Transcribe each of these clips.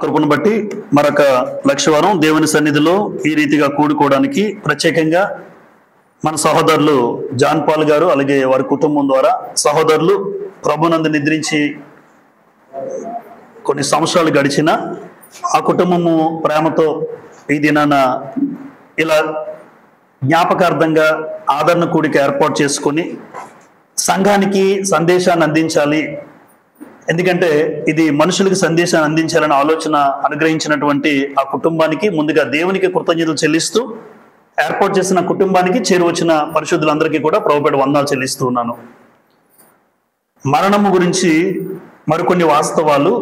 కృపను బట్టి మరొక లక్షవారం దేవుని సన్నిధిలో ఈ రీతిగా కూడుకోవడానికి ప్రత్యేకంగా మన సహోదరులు జాన్ పాల్ గారు అలాగే వారి కుటుంబం ద్వారా సహోదరులు ప్రభునందు నిద్రించి కొన్ని సంవత్సరాలు గడిచిన ఆ కుటుంబము ప్రేమతో ఈ దినాన ఇలా జ్ఞాపకార్థంగా ఆదరణ కూడిక ఏర్పాటు చేసుకొని సంఘానికి సందేశాన్ని అందించాలి. ఎందుకంటే ఇది మనుషులకు సందేశాన్ని అందించాలని ఆలోచన అనుగ్రహించినటువంటి ఆ కుటుంబానికి ముందుగా దేవునికి కృతజ్ఞతలు చెల్లిస్తూ ఏర్పాటు చేసిన కుటుంబానికి చేరువచ్చిన పరిశుద్ధులందరికీ కూడా ప్రభుపేట వందనాలు చెల్లిస్తూ ఉన్నాను. మరణము గురించి మరికొన్ని వాస్తవాలు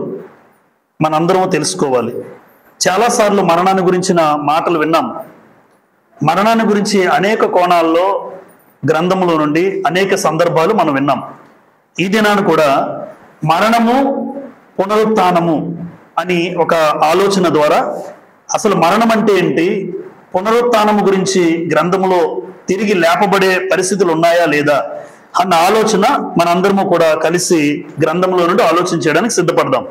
మనందరం తెలుసుకోవాలి. చాలాసార్లు మరణాన్ని గురించిన మాటలు విన్నాం. మరణాన్ని గురించి అనేక కోణాల్లో గ్రంథములో నుండి అనేక సందర్భాలు మనం విన్నాం. ఈ దినాన్ని కూడా మరణము పునరుత్థానము అని ఒక ఆలోచన ద్వారా అసలు మరణం అంటే ఏంటి, పునరుత్థానము గురించి గ్రంథములో తిరిగి లేపబడే పరిస్థితులు ఉన్నాయా లేదా అన్న ఆలోచన మనందరము కూడా కలిసి గ్రంథంలో నుండి ఆలోచన చేయడానికి సిద్ధపడదాం.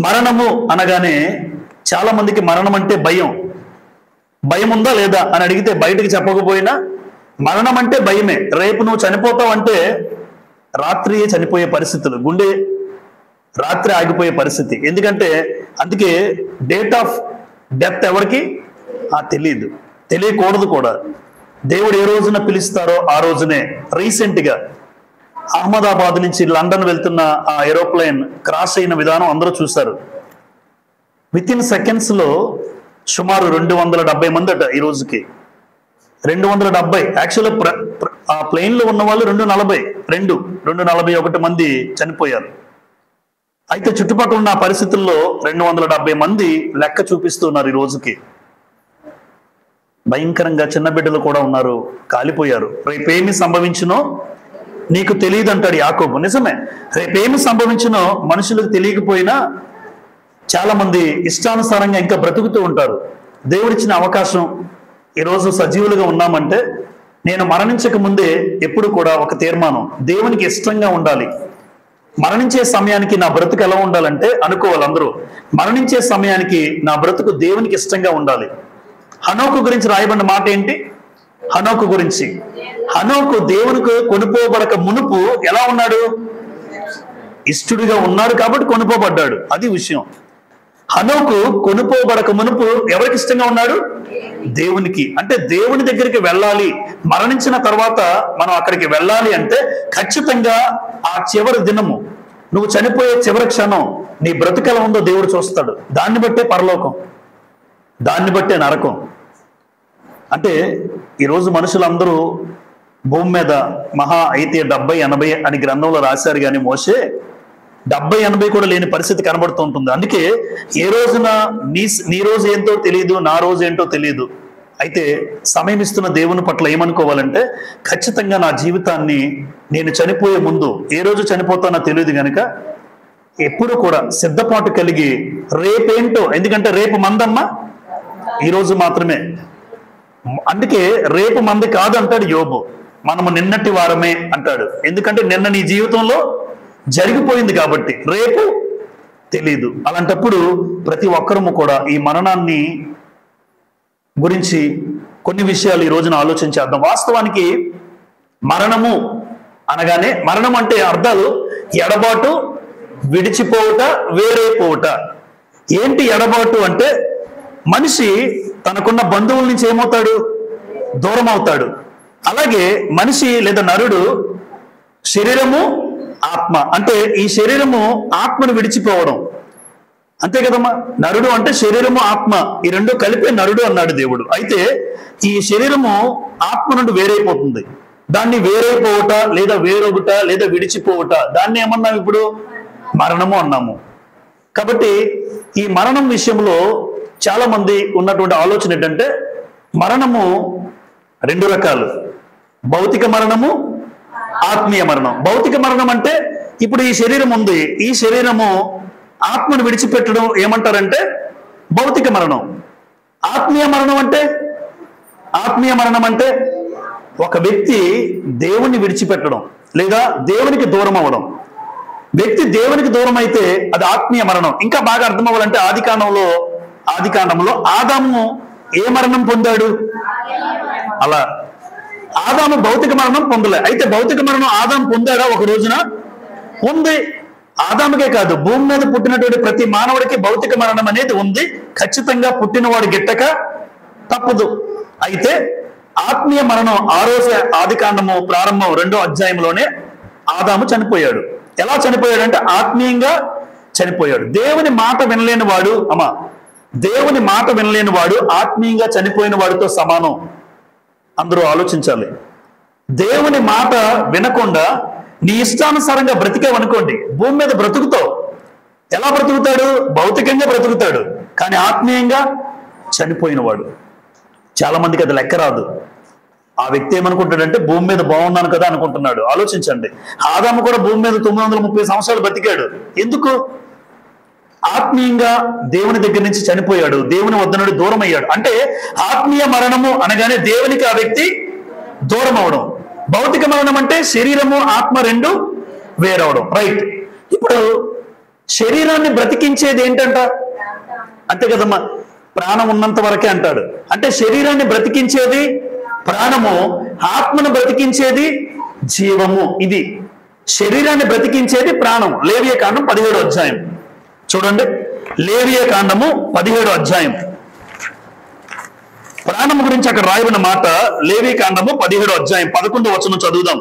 మరణము అనగానే చాలా మందికి మరణం అంటే భయం ఉందా లేదా అని అడిగితే బయటికి చెప్పకపోయినా మరణం అంటే భయమే. రేపు నువ్వు చనిపోతావు అంటే రాత్రి చనిపోయే పరిస్థితులు, గుండె రాత్రి ఆగిపోయే పరిస్థితి. ఎందుకంటే అందుకే డేట్ ఆఫ్ డెత్ ఎవరికి తెలియదు, తెలియకూడదు కూడా. దేవుడు ఏ రోజున పిలుస్తారో ఆ రోజునే. రీసెంట్గా అహ్మదాబాద్ నుంచి లండన్ వెళ్తున్న ఆ ఏరోప్లేన్ క్రాష్ అయిన విధానం అందరూ చూశారు. విత్ ఇన్ సెకండ్స్లో సుమారు 270 మంది అట. ఈ రోజుకి 270. యాక్చువల్గా ఆ ప్లేన్లో ఉన్న వాళ్ళు 241 మంది చనిపోయారు. అయితే చుట్టుపక్కల ఉన్న పరిస్థితుల్లో 270 మంది లెక్క చూపిస్తున్నారు ఈ రోజుకి. భయంకరంగా చిన్న బిడ్డలు కూడా ఉన్నారు, కాలిపోయారు. రేపేమి సంభవించునో నీకు తెలియదు అంటాడు యాకోబు. నిజమే, రేపేమి సంభవించునో మనుషులకు తెలియకపోయినా చాలా మంది ఇష్టానుసారంగా ఇంకా బ్రతుకుతూ ఉంటారు. దేవుడిచ్చిన అవకాశం ఈరోజు సజీవులుగా ఉన్నామంటే నేను మరణించక ముందే ఎప్పుడు కూడా ఒక తీర్మానం, దేవునికి ఇష్టంగా ఉండాలి. మరణించే సమయానికి నా బ్రతుకు ఎలా ఉండాలంటే అనుకోవాలి అందరూ, మరణించే సమయానికి నా బ్రతుకు దేవునికి ఇష్టంగా ఉండాలి. హనోకు గురించి రాయబడిన మాట ఏంటి? హనోకు గురించి, హనోకు దేవునికి కొనుపోబడక మునుపు ఎలా ఉన్నాడు? ఇష్టడుగా ఉన్నాడు కాబట్టి కొనుపోబడ్డాడు. అది విషయం. హనోకు కొనుపోబడక మునుపు ఎవరికి ఇష్టంగా ఉన్నాడు? దేవునికి. అంటే దేవుని దగ్గరికి వెళ్ళాలి, మరణించిన తర్వాత మనం అక్కడికి వెళ్ళాలి అంటే ఖచ్చితంగా ఆ చివరి దినము, నువ్వు చనిపోయే చివరి క్షణం నీ బ్రతుకెలా ఉందో దేవుడు చూస్తాడు. దాన్ని బట్టే పరలోకం, దాన్ని బట్టే నరకం. అంటే ఈరోజు మనుషులందరూ భూమి మీద మహా అయితే 70-80 అని గ్రంథంలో రాశారు, కానీ మోషే 70-80 కూడా లేని పరిస్థితి కనబడుతూ ఉంటుంది. అందుకే ఏ రోజున నీ రోజు ఏంటో తెలియదు, నా రోజు ఏంటో తెలియదు. అయితే సమయం ఇస్తున్న దేవుని పట్ల ఏమనుకోవాలంటే ఖచ్చితంగా నా జీవితాన్ని నేను చనిపోయే ముందు, ఏ రోజు చనిపోతానో తెలియదు కనుక ఎప్పుడు కూడా సిద్ధపాటు కలిగి రేపేంటో, ఎందుకంటే రేపు మందమ్మ ఈరోజు మాత్రమే. అందుకే రేపు మంది కాదు అంటాడు యోబు, మనము నిన్నటి వారమే అంటాడు. ఎందుకంటే నిన్న నీ జీవితంలో జరిగిపోయింది కాబట్టి రేపు తెలీదు. అలాంటప్పుడు ప్రతి ఒక్కరము కూడా ఈ మరణాన్ని గురించి కొన్ని విషయాలు ఈ రోజున ఆలోచించేద్దాం. వాస్తవానికి మరణము అనగానే, మరణం అంటే అర్థాలు ఎడబాటు, విడిచిపోవుట, వేరైపోవుట. ఏంటి ఎడబాటు అంటే మనిషి తనకున్న బంధువుల నుంచి ఏమవుతాడు? దూరం అవుతాడు. అలాగే మనిషి లేదా నరుడు శరీరము ఆత్మ, అంటే ఈ శరీరము ఆత్మను విడిచిపోవడం. అంతే కదమ్మా, నరుడు అంటే శరీరము ఆత్మ ఈ రెండు కలిపే నరుడు అన్నాడు దేవుడు. అయితే ఈ శరీరము ఆత్మ నుండి వేరైపోతుంది. దాన్ని వేరైపోవట లేదా వేరొకట లేదా విడిచిపోవట, దాన్ని ఏమన్నాము ఇప్పుడు? మరణము అన్నాము. కాబట్టి ఈ మరణం విషయంలో చాలా మంది ఉన్నటువంటి ఆలోచన ఏంటంటే మరణము 2 రకాలు, భౌతిక మరణము, ఆత్మీయ మరణం. భౌతిక మరణం అంటే ఇప్పుడు ఈ శరీరం ఉంది, ఈ శరీరము ఆత్మను విడిచిపెట్టడం ఏమంటారంటే భౌతిక మరణం. ఆత్మీయ మరణం అంటే ఒక వ్యక్తి దేవుణ్ణి విడిచిపెట్టడం లేదా దేవునికి దూరం అవ్వడం. వ్యక్తి దేవునికి దూరం అయితే అది ఆత్మీయ మరణం. ఇంకా బాగా అర్థం అవ్వాలంటే ఆది కాండంలో ఆదాము ఏ మరణం పొందాడు? అలా ఆదాము భౌతిక మరణం పొందలే. అయితే భౌతిక మరణం ఆదాము పొందాడా? ఒక రోజున ఉంది. ఆదాముకే కాదు, భూమి మీద పుట్టినటువంటి ప్రతి మానవుడికి భౌతిక మరణం అనేది ఉంది. ఖచ్చితంగా పుట్టినవాడు గిట్టక తప్పదు. అయితే ఆత్మీయ మరణం ఆ రోజే ఆది కాండము ప్రారంభం 2వ అధ్యాయంలోనే ఆదాము చనిపోయాడు. ఎలా చనిపోయాడు అంటే ఆత్మీయంగా చనిపోయాడు. దేవుని మాట వినలేని వాడు దేవుని మాట వినలేని వాడు ఆత్మీయంగా చనిపోయిన వాడితో సమానం. అందరూ ఆలోచించాలి. దేవుని మాట వినకుండా నీ ఇష్టానుసారంగా బ్రతికేవనుకోండి, భూమి మీద బ్రతుకుతావు. ఎలా బ్రతుకుతాడు? భౌతికంగా బ్రతుకుతాడు, కానీ ఆత్మీయంగా చనిపోయినవాడు. చాలా మందికి అది లెక్క రాదు. ఆ వ్యక్తి ఏమనుకుంటాడంటే భూమి మీద బాగున్నాను కదా అనుకుంటున్నాడు. ఆలోచించండి, ఆదాము కూడా భూమి మీద 930 సంవత్సరాలు బ్రతికాడు. ఎందుకు? ఆత్మీయంగా దేవుని దగ్గర నుంచి చనిపోయాడు, దేవుని వద్ద నుండి దూరం అయ్యాడు. అంటే ఆత్మీయ మరణము అనగానే దేవునికి ఆ వ్యక్తి దూరం అవడం. భౌతిక మరణం అంటే శరీరము ఆత్మ రెండు వేరవడం. రైట్. ఇప్పుడు శరీరాన్ని బ్రతికించేది ఏంటంట? అంతే కదమ్మా, ప్రాణం ఉన్నంత వరకే అంటాడు. అంటే శరీరాన్ని బ్రతికించేది ప్రాణము, ఆత్మను బ్రతికించేది జీవము. ఇది శరీరాన్ని బ్రతికించేది ప్రాణం. లేవియ కాండం 17వ అధ్యాయం చూడండి. లేవియ కాండము 17వ అధ్యాయం ప్రాణం గురించి అక్కడ రాయబడిన మాట. లేవియ కాండము 17వ అధ్యాయం 11వ వచనం చదువుదాం.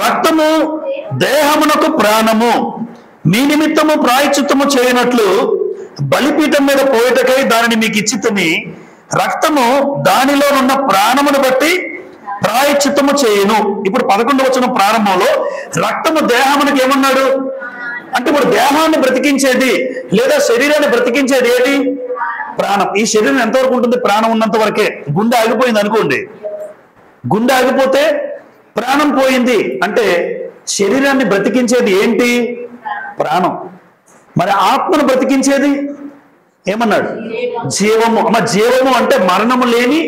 రక్తము దేహమునకు ప్రాణము, మీ నిమిత్తము ప్రాయశ్చిత్తము చేయనట్లు బలిపీఠం మీద పోయేటకై దానిని మీకు ఇచ్చితిని. రక్తము దానిలోనున్న ప్రాణమును బట్టి ప్రాయశ్చిత్తము చేయను. ఇప్పుడు 11వ వచనం ప్రారంభంలో రక్తము దేహమునకు ఏమన్నాడు అంటే, ఇప్పుడు దేహాన్ని బ్రతికించేది లేదా శరీరాన్ని బ్రతికించేది ఏంటి? ప్రాణం. ఈ శరీరం ఎంతవరకు ఉంటుంది? ప్రాణం ఉన్నంత వరకే. గుండె ఆగిపోయింది అనుకోండి, గుండె ఆగిపోతే ప్రాణం పోయింది. అంటే శరీరాన్ని బ్రతికించేది ఏంటి? ప్రాణం. మరి ఆత్మను బ్రతికించేది ఏమన్నాడు? జీవము. జీవము అంటే మరణము లేని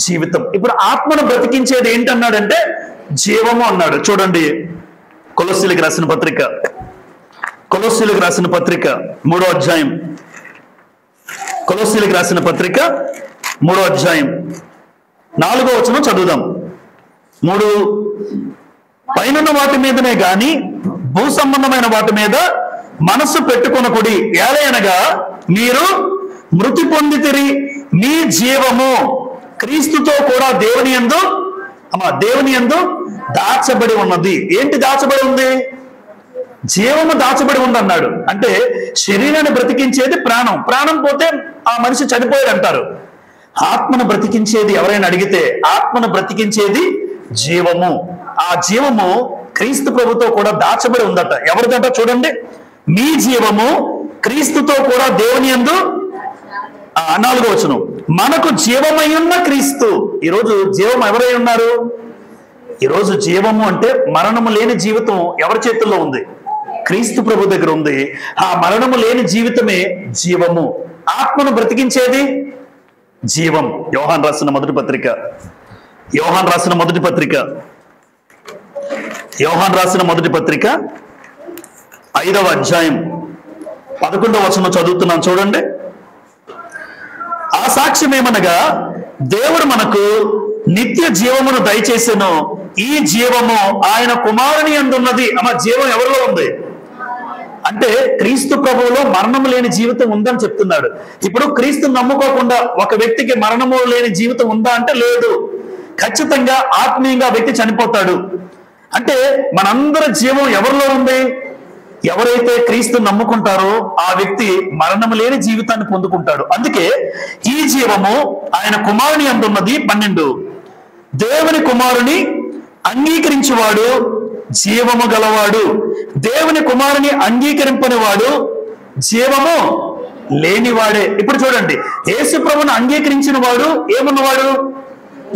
జీవితం. ఇప్పుడు ఆత్మను బ్రతికించేది ఏంటన్నాడంటే జీవము అన్నాడు. చూడండి, కొలస్సీలకు రాసిన పత్రిక 3వ అధ్యాయం. కొలస్సీలకు రాసిన పత్రిక 3వ అధ్యాయం 4వ వచనం చదువుదాం. 3 పైనున్న వాటి మీదనే గాని భూ సంబంధమైన వాటి మీద మనస్సు పెట్టుకొనకుడి. ఏలయనగా మీరు మృతి పొందితిరి, మీ జీవము క్రీస్తుతో కూడా దేవుని యందు దాచబడి ఉన్నది. ఏంటి దాచబడి ఉంది? జీవము దాచబడి ఉంది అన్నాడు. అంటే శరీరాన్ని బ్రతికించేది ప్రాణం. ప్రాణం పోతే ఆ మనిషి చనిపోయాడు అంటారు. ఆత్మను బ్రతికించేది ఎవరైనా అడిగితే ఆత్మను బ్రతికించేది జీవము. ఆ జీవము క్రీస్తు ప్రభుతో కూడా దాచబడి ఉందట. ఎవరిదంట? చూడండి, మీ జీవము క్రీస్తుతో కూడా దేవుని యందు. 4వ వచనం, మనకు జీవమై ఉన్న క్రీస్తు. ఈరోజు జీవం ఎవరై ఉన్నారు? ఈరోజు జీవము అంటే మరణము లేని జీవితం ఎవరి చేతుల్లో ఉంది? క్రీస్తు ప్రభు దగ్గర ఉంది. ఆ మరణము లేని జీవితమే జీవము. ఆత్మను బ్రతికించేది జీవం. యోహాన్ రాసిన మొదటి పత్రిక 5వ అధ్యాయం 11వ వచనం చదువుతున్నాం. చూడండి, ఆ సాక్ష్యం ఏమనగా దేవుడు మనకు నిత్య జీవమును దయచేసెను, ఈ జీవము ఆయన కుమారుని యందు ఉన్నది. జీవం ఎవరిలో ఉంది అంటే క్రీస్తు ప్రభువులో మరణము లేని జీవితం ఉందని చెప్తున్నాడు. ఇప్పుడు క్రీస్తు నమ్ముకోకుండా ఒక వ్యక్తికి మరణము లేని జీవితం ఉందా అంటే లేదు. ఖచ్చితంగా ఆత్మీయంగా వ్యక్తి చనిపోతాడు. అంటే మనందరి జీవం ఎవరిలో ఉంది? ఎవరైతే క్రీస్తు నమ్ముకుంటారో ఆ వ్యక్తి మరణము లేని జీవితాన్ని పొందుకుంటాడు. అందుకే ఈ జీవము ఆయన కుమారుని యందు ఉన్నది. 12 దేవుని కుమారుని అంగీకరించువాడు జీవము గలవాడు, దేవుని కుమారుని అంగీకరింపని వాడు జీవము లేనివాడే. ఇప్పుడు చూడండి, యేసు ప్రభువును అంగీకరించిన వాడు ఏమున్నవాడు?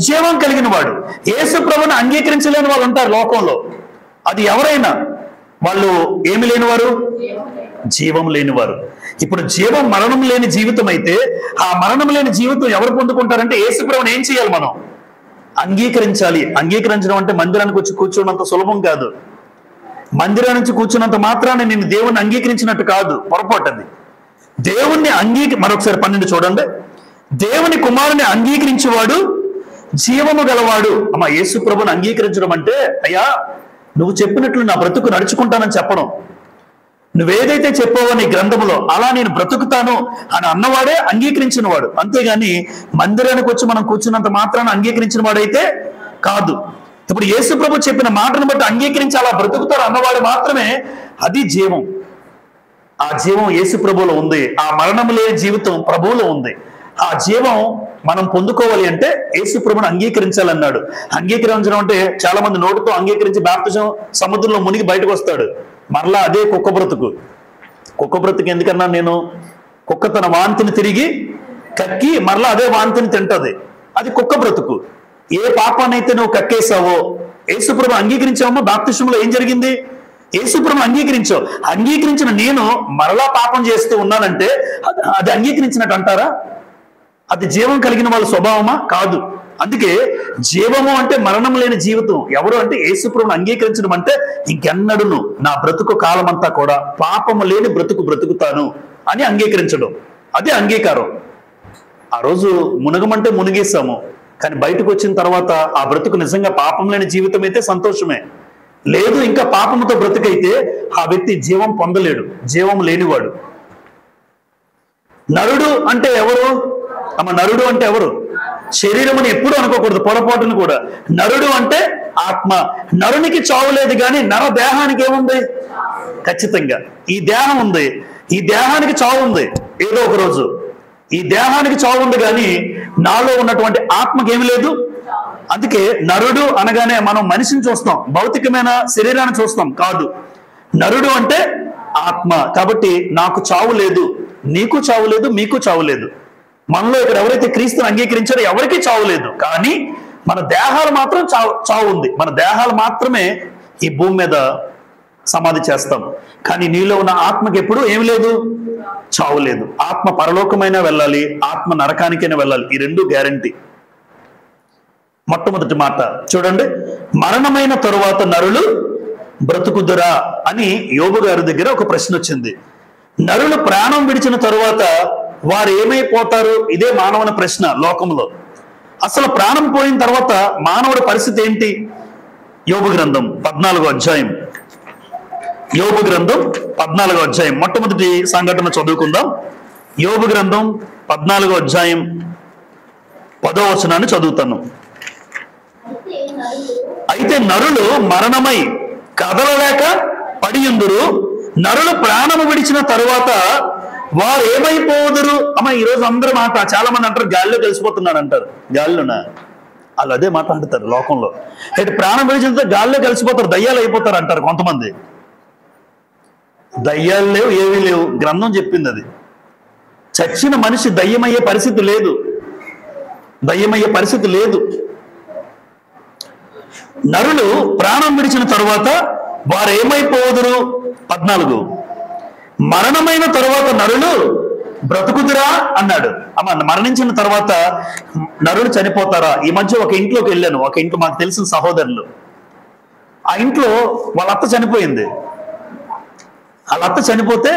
జీవం కలిగిన వాడు. యేసు ప్రభువును అంగీకరించలేని వాళ్ళు ఉంటారు లోకంలో. అది ఎవరైనా వాళ్ళు ఏమి లేనివారు? జీవం లేనివారు. ఇప్పుడు జీవం మరణం లేని జీవితం అయితే ఆ మరణం లేని జీవితం ఎవరు పొందుకుంటారంటే యేసు ప్రభువును ఏం చేయాలి? మనం అంగీకరించాలి. అంగీకరించడం అంటే మందిరానికి వచ్చి కూర్చోవడంత సులభం కాదు. మందిరం నుంచి కూర్చున్నంత మాత్రాన్ని నేను దేవుణ్ణి అంగీకరించినట్టు కాదు, పొరపాటు. దేవుణ్ణి మరొకసారి 12 చూడండి. దేవుని కుమారుని అంగీకరించేవాడు జీవము గలవాడు. అమ్మ, యేసు ప్రభుని అంగీకరించడం అంటే, అయ్యా నువ్వు చెప్పినట్లు నా బ్రతుకు నడుచుకుంటానని చెప్పడం. నువ్వేదైతే చెప్పావో నీ గ్రంథములో అలా నేను బ్రతుకుతాను అని అన్నవాడే అంగీకరించిన వాడు. అంతేగాని మందిరానికి వచ్చి మనం కూర్చున్నంత మాత్రాన్ని అంగీకరించిన వాడైతే కాదు. ఇప్పుడు యేసు ప్రభు చెప్పిన మాటను బట్టి అంగీకరించి అలా బ్రతుకుతారు అన్నవాడు మాత్రమే అది జీవం. ఆ జీవం యేసు ప్రభువులో ఉంది. ఆ మరణం లేని జీవితం ప్రభువులో ఉంది. ఆ జీవం మనం పొందుకోవాలి అంటే యేసు ప్రభువును అంగీకరించాలన్నాడు. అంగీకరించడం అంటే చాలా మంది నోటితో అంగీకరించి బాప్తిజం సముద్రంలో మునిగి బయటకు వస్తాడు. మరలా అదే కుక్క బ్రతుకు ఎందుకన్నా నేను, కుక్క తన వాంతిని తిరిగి కక్కి మరలా అదే వాంతిని తింటది. అది కుక్క బ్రతుకు. ఏ పాపాన్నైతే నువ్వు కక్కేసావో, యేసు ప్రభువు అంగీకరించావో, బాప్తిజంలో ఏం జరిగింది? యేసు ప్రభువును అంగీకరించావు. అంగీకరించిన నేను మరలా పాపం చేస్తూ ఉన్నానంటే అది అంగీకరించినట్టు అంటారా? అది జీవం కలిగిన వాళ్ళ స్వభావమా? కాదు. అందుకే జీవము అంటే మరణం లేని జీవితం ఎవరు అంటే యేసు ప్రభువును అంగీకరించడం అంటే ఇంకెన్నడూను నా బ్రతుకు కాలం అంతా కూడా పాపము లేని బ్రతుకుతాను అని అంగీకరించడం. అదే అంగీకారం. ఆ రోజు మునగమంటే మునిగేసాము, కానీ బయటకు వచ్చిన తర్వాత ఆ బ్రతుకు నిజంగా పాపం లేని జీవితం అయితే సంతోషమే. లేదు ఇంకా పాపముతో బ్రతుకైతే ఆ వ్యక్తి జీవం పొందలేడు, జీవం లేనివాడు. నరుడు అంటే ఎవరు? నరుడు అంటే ఎవరు? శరీరముని ఎప్పుడు అనుకోకూడదు, పొరపాటును కూడా. నరుడు అంటే ఆత్మ. నరునికి చావు లేదు, కానీ నర దేహానికి ఏముంది? ఖచ్చితంగా ఈ దేహం ఉంది. ఈ దేహానికి చావు ఉంది ఏదో ఒక రోజు. ఈ దేహానికి చావు ఉంది, కానీ నాలో ఉన్నటువంటి ఆత్మకి ఏమి లేదు. అందుకే నరుడు అనగానే మనం మనిషిని చూస్తాం, భౌతికమైన శరీరాన్ని చూస్తాం. కాదు, నరుడు అంటే ఆత్మ. కాబట్టి నాకు చావు లేదు, నీకు చావు లేదు, మీకు చావు లేదు. మనలో ఇక్కడ ఎవరైతే క్రీస్తుని అంగీకరించారో ఎవరికి చావు లేదు, కానీ మన దేహాలు మాత్రం చావు ఉంది. మన దేహాలు మాత్రమే ఈ భూమి మీద సమాధి చేస్తాం. కానీ నీలో ఉన్న ఆత్మకి ఎప్పుడు ఏమి లేదు, చావు లేదు. ఆత్మ పరలోకమైనా వెళ్ళాలి, ఆత్మ నరకానికైనా వెళ్ళాలి. ఈ రెండు గ్యారంటీ. మొట్టమొదటి మాట చూడండి, మరణమైన తరువాత నరులు బ్రతుకుదురా అని యోబు గారి దగ్గర ఒక ప్రశ్న వచ్చింది. నరులు ప్రాణం విడిచిన తరువాత వారు ఏమైపోతారు? ఇదే మానవుని ప్రశ్న లోకంలో. అసలు ప్రాణం పోయిన తర్వాత మానవుడి పరిస్థితి ఏంటి? యోబు గ్రంథం 14వ అధ్యాయం. యోబు గ్రంథం 14వ అధ్యాయం మొట్టమొదటి సంఘటన చదువుకుందాం. యోబు గ్రంథం 14వ అధ్యాయం 10వ వచనాన్ని చదువుతాను. అయితే నరులు మరణమై కదలలేక పడియుందురు. నరులు ప్రాణము విడిచిన తరువాత వారు ఏమైపోదురు? ఈరోజు అందరూ మాట, చాలా మంది అంటారు గాలిలో కలిసిపోతున్నాడు అంటారు. గాలిలోనా? వాళ్ళు అదే మాట్లాడుతారు లోకంలో. అయితే ప్రాణం విడిచిన గాలిలో కలిసిపోతారు, దయ్యాలు అయిపోతారు అంటారు కొంతమంది. దయ్యాలు లేవు, ఏమీ లేవు. గ్రంథం చెప్పింది అది. చచ్చిన మనిషి దయ్యమయ్యే పరిస్థితి లేదు, దయ్యమయ్యే పరిస్థితి లేదు. నరులు ప్రాణం విడిచిన తరువాత వారు ఏమైపోదురు? 14 మరణమైన తరువాత నరులు బ్రతుకుదురా అన్నాడు. మరణించిన తర్వాత నరులు చనిపోతారా? ఈ మధ్య ఒక ఇంట్లోకి వెళ్ళాను. ఒక ఇంట్లో మాకు తెలిసిన సహోదరులు, ఆ ఇంట్లో వాళ్ళ అత్త చనిపోయింది. వాళ్ళ అత్త చనిపోతే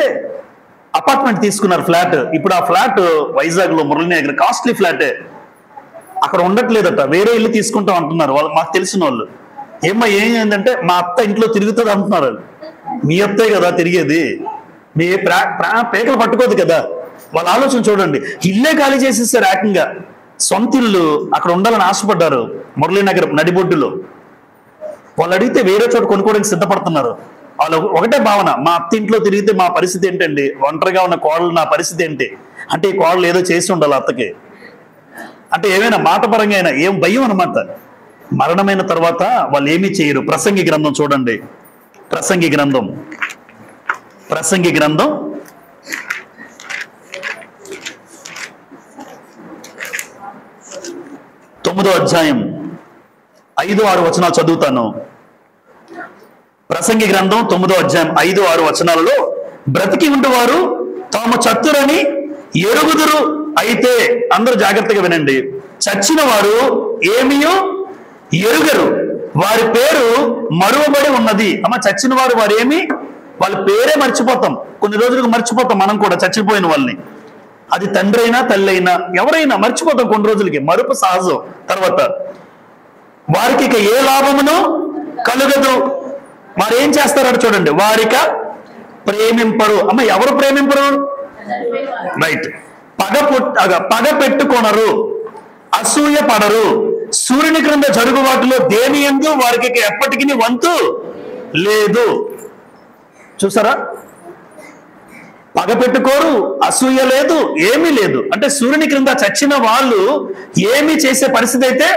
అపార్ట్మెంట్ తీసుకున్నారు, ఫ్లాట్. ఇప్పుడు ఆ ఫ్లాట్ వైజాగ్ లో మురళీనగర్ కాస్ట్లీ ఫ్లాటే. అక్కడ ఉండట్లేదట, వేరే ఇల్లు తీసుకుంటాం అంటున్నారు వాళ్ళు, మాకు తెలిసిన వాళ్ళు. ఏమైందంటే మా అత్త ఇంట్లో తిరుగుతుంది అంటున్నారు. మీ అత్తే కదా తిరిగేది, మీ పేకలు పట్టుకోదు కదా. వాళ్ళ ఆలోచన చూడండి. ఇల్లే ఖాళీ చేసేసారు ఏకంగా. సొంత ఇల్లు అక్కడ ఉండాలని ఆశపడ్డారు మురళీనగర్ నడిబొడ్డులో. వాళ్ళు అడిగితే వేరే చోట కొనుక్కోవడానికి సిద్ధపడుతున్నారు. వాళ్ళు ఒకటే భావన, మా అత్త ఇంట్లో తిరిగితే మా పరిస్థితి ఏంటండి, ఒంటరిగా ఉన్న కోడలు నా పరిస్థితి ఏంటి అంటే, ఈ కోడలు ఏదో చేసి ఉండాలి అత్తకి అంటే, ఏమైనా మాట పరంగా అయినా ఏం భయం అనమాట. మరణమైన తర్వాత వాళ్ళు ఏమీ చేయరు. ప్రసంగి గ్రంథం చూడండి. ప్రసంగి గ్రంథం 9వ అధ్యాయం 5-6 వచనాలు చదువుతాను. ప్రసంగి గ్రంథం 9వ అధ్యాయం 5-6 వచనాలలో, బ్రతికి ఉండేవారు తాము చత్తురని ఎరుగుదురు. అయితే అందరూ జాగ్రత్తగా వినండి, చచ్చిన వారు ఏమీయో ఎరుగరు. వారి పేరు మరువబడి ఉన్నది. అమ్మ చచ్చిన వారు వాళ్ళ పేరే మర్చిపోతాం, కొన్ని రోజులకు మర్చిపోతాం మనం కూడా చచ్చిపోయిన వాళ్ళని. అది తండ్రి అయినా తల్లి అయినా ఎవరైనా మర్చిపోతాం కొన్ని రోజులకి, మరుపు సహజం. తర్వాత వారికి ఇక ఏ లాభమును కలుగదు. వారు ఏం చేస్తారో చూడండి, వారిక ప్రేమింపరు. అమ్మ ఎవరు ప్రేమింపరు? రైట్. పగ పెట్టుకొనరు, అసూయ పడరు, సూర్యుని క్రింద జరుగు వాటిలో దేని యందు వారికి ఎప్పటికీ వంతు లేదు. చూసారా, పగ పెట్టుకోరు, అసూయ లేదు, ఏమీ లేదు. అంటే సూర్యుని క్రింద చచ్చిన వాళ్ళు ఏమీ చేసే పరిస్థితి అయితే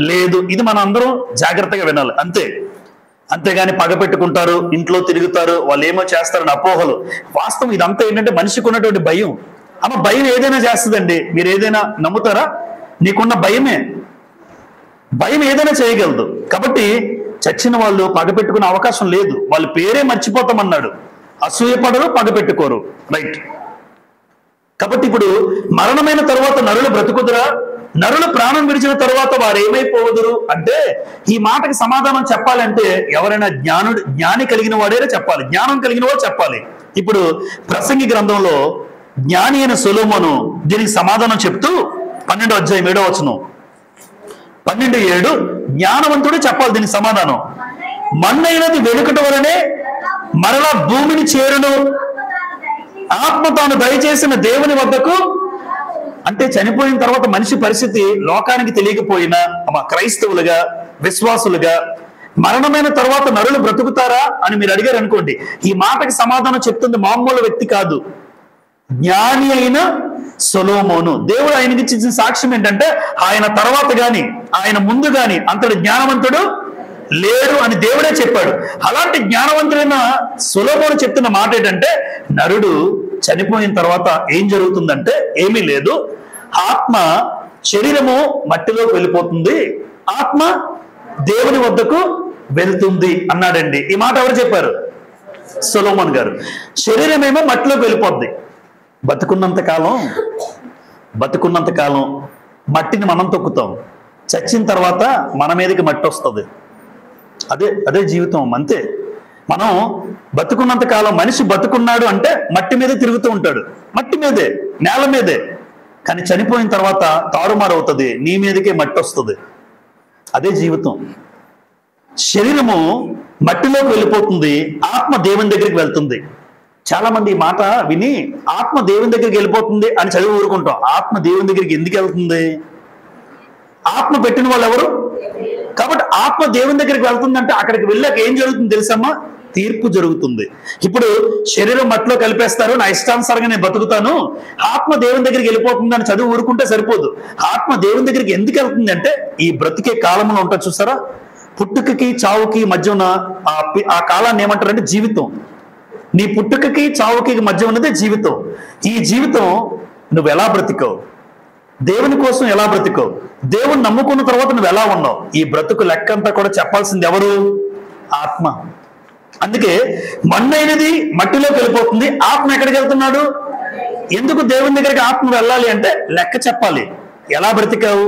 లేదు. ఇది మనం అందరం జాగ్రత్తగా వినాలి, అంతే. అంతేగాని పగ పెట్టుకుంటారు, ఇంట్లో తిరుగుతారు, వాళ్ళు ఏమో చేస్తారని అపోహలు. వాస్తవం ఇదంతా ఏంటంటే మనిషికి ఉన్నటువంటి భయం. అమ్మ భయం ఏదైనా చేస్తుందండి. మీరు ఏదైనా నమ్ముతారా? నీకున్న భయమే, భయం ఏదైనా చేయగలదు. కాబట్టి చచ్చిన వాళ్ళు పగ పెట్టుకునే అవకాశం లేదు, వాళ్ళ పేరే మర్చిపోతామన్నాడు. అసూయపడరు, పగ పెట్టుకోరు. రైట్. కాబట్టి ఇప్పుడు మరణమైన తరువాత నరులు బ్రతుకుదురా? నరులు ప్రాణం విడిచిన తరువాత వారు ఏమైపోవదురు అంటే, ఈ మాటకి సమాధానం చెప్పాలంటే ఎవరైనా జ్ఞాని కలిగిన వాడైనా చెప్పాలి, జ్ఞానం కలిగిన వాడు చెప్పాలి. ఇప్పుడు ప్రసంగి గ్రంథంలో జ్ఞాని అయిన సొలొమోను దీనికి సమాధానం చెప్తూ 12వ అధ్యాయం 7వ వచనం, 12:7, జ్ఞానవంతుడు చెప్పాలి దీనికి సమాధానం. మన్నైనది వెనుకట వలనే మరలా భూమిని చేరును, ఆత్మ తాను దయచేసిన దేవుని వద్దకు. అంటే చనిపోయిన తర్వాత మనిషి పరిస్థితి లోకానికి తెలియకపోయినా క్రైస్తవులుగా, విశ్వాసులుగా మరణమైన తర్వాత నరులు బ్రతుకుతారా అని మీరు అడిగారు అనుకోండి, ఈ మాటకి సమాధానం చెప్తుంది మామూలు వ్యక్తి కాదు, జ్ఞాని అయిన సొలొమోను. దేవుడు ఆయనకి ఇచ్చిన సాక్ష్యం ఏంటంటే, ఆయన తర్వాత గాని ఆయన ముందు గాని అంతటి జ్ఞానవంతుడు లేడు అని దేవుడే చెప్పాడు. అలాంటి జ్ఞానవంతుడైన సొలొమోను చెప్తున్న మాట ఏంటంటే, నరుడు చనిపోయిన తర్వాత ఏం జరుగుతుందంటే ఏమీ లేదు, ఆత్మ శరీరము మట్టిలోకి వెళ్ళిపోతుంది, ఆత్మ దేవుని వద్దకు వెళ్తుంది అన్నాడండి. ఈ మాట ఎవరు చెప్పారు? సొలొమోను గారు. శరీరం ఏమో మట్టిలోకి వెళ్ళిపోద్ది. బతుకున్నంత కాలం మట్టిని మనం తొక్కుతాం, చచ్చిన తర్వాత మన మీదకి మట్టి వస్తుంది. అదే జీవితం, అంతే. మనం బతుకున్నంత కాలం, మనిషి బతుకున్నాడు అంటే మట్టి మీదే తిరుగుతూ ఉంటాడు, మట్టి మీదే, నేల మీదే. కానీ చనిపోయిన తర్వాత తారుమారు అవుతుంది, నీ మీదకే మట్టి వస్తుంది. అదే జీవితం. శరీరము మట్టిలోకి వెళ్ళిపోతుంది, ఆత్మ దేవుని దగ్గరికి వెళ్తుంది. చాలా మంది ఈ మాట విని ఆత్మ దేవుని దగ్గరికి వెళ్ళిపోతుంది అని చదివి ఊరుకుంటాం. ఆత్మ దేవుని దగ్గరికి ఎందుకు వెళ్తుంది? ఆత్మ పెట్టిన వాళ్ళు ఎవరు? కాబట్టి ఆత్మ దేవుని దగ్గరికి వెళ్తుందంటే అక్కడికి వెళ్ళాక ఏం జరుగుతుంది తెలుసమ్మా? తీర్పు జరుగుతుంది. ఇప్పుడు శరీరం మట్టిలో కలిపేస్తారు, నా ఇష్టానుసారంగా నేను బతుకుతాను, ఆత్మ దేవుని దగ్గరికి వెళ్ళిపోతుంది అని చదువు ఊరుకుంటే సరిపోదు. ఆత్మ దేవుని దగ్గరికి ఎందుకు వెళ్తుంది అంటే, ఈ బ్రతికే కాలంలో ఉంటుంది చూసారా, పుట్టుకకి చావుకి మధ్య ఉన్న ఆ కాలాన్ని ఏమంటారంటే జీవితం. నీ పుట్టుకకి చావుకి మధ్య ఉన్నదే జీవితం. ఈ జీవితం నువ్వు ఎలా బ్రతికావు, దేవుని కోసం ఎలా బ్రతికావు, దేవుని నమ్ముకున్న తర్వాత నువ్వు ఎలా ఉన్నావు, ఈ బ్రతుకు లెక్కంతా కూడా చెప్పాల్సింది ఎవరు? ఆత్మ. అందుకే మన్నైనది మట్టిలోకి వెళ్ళిపోతుంది, ఆత్మ ఎక్కడికి వెళ్తున్నాడు? ఎందుకు దేవుని దగ్గరికి ఆత్మ వెళ్ళాలి అంటే లెక్క చెప్పాలి. ఎలా బ్రతికావు,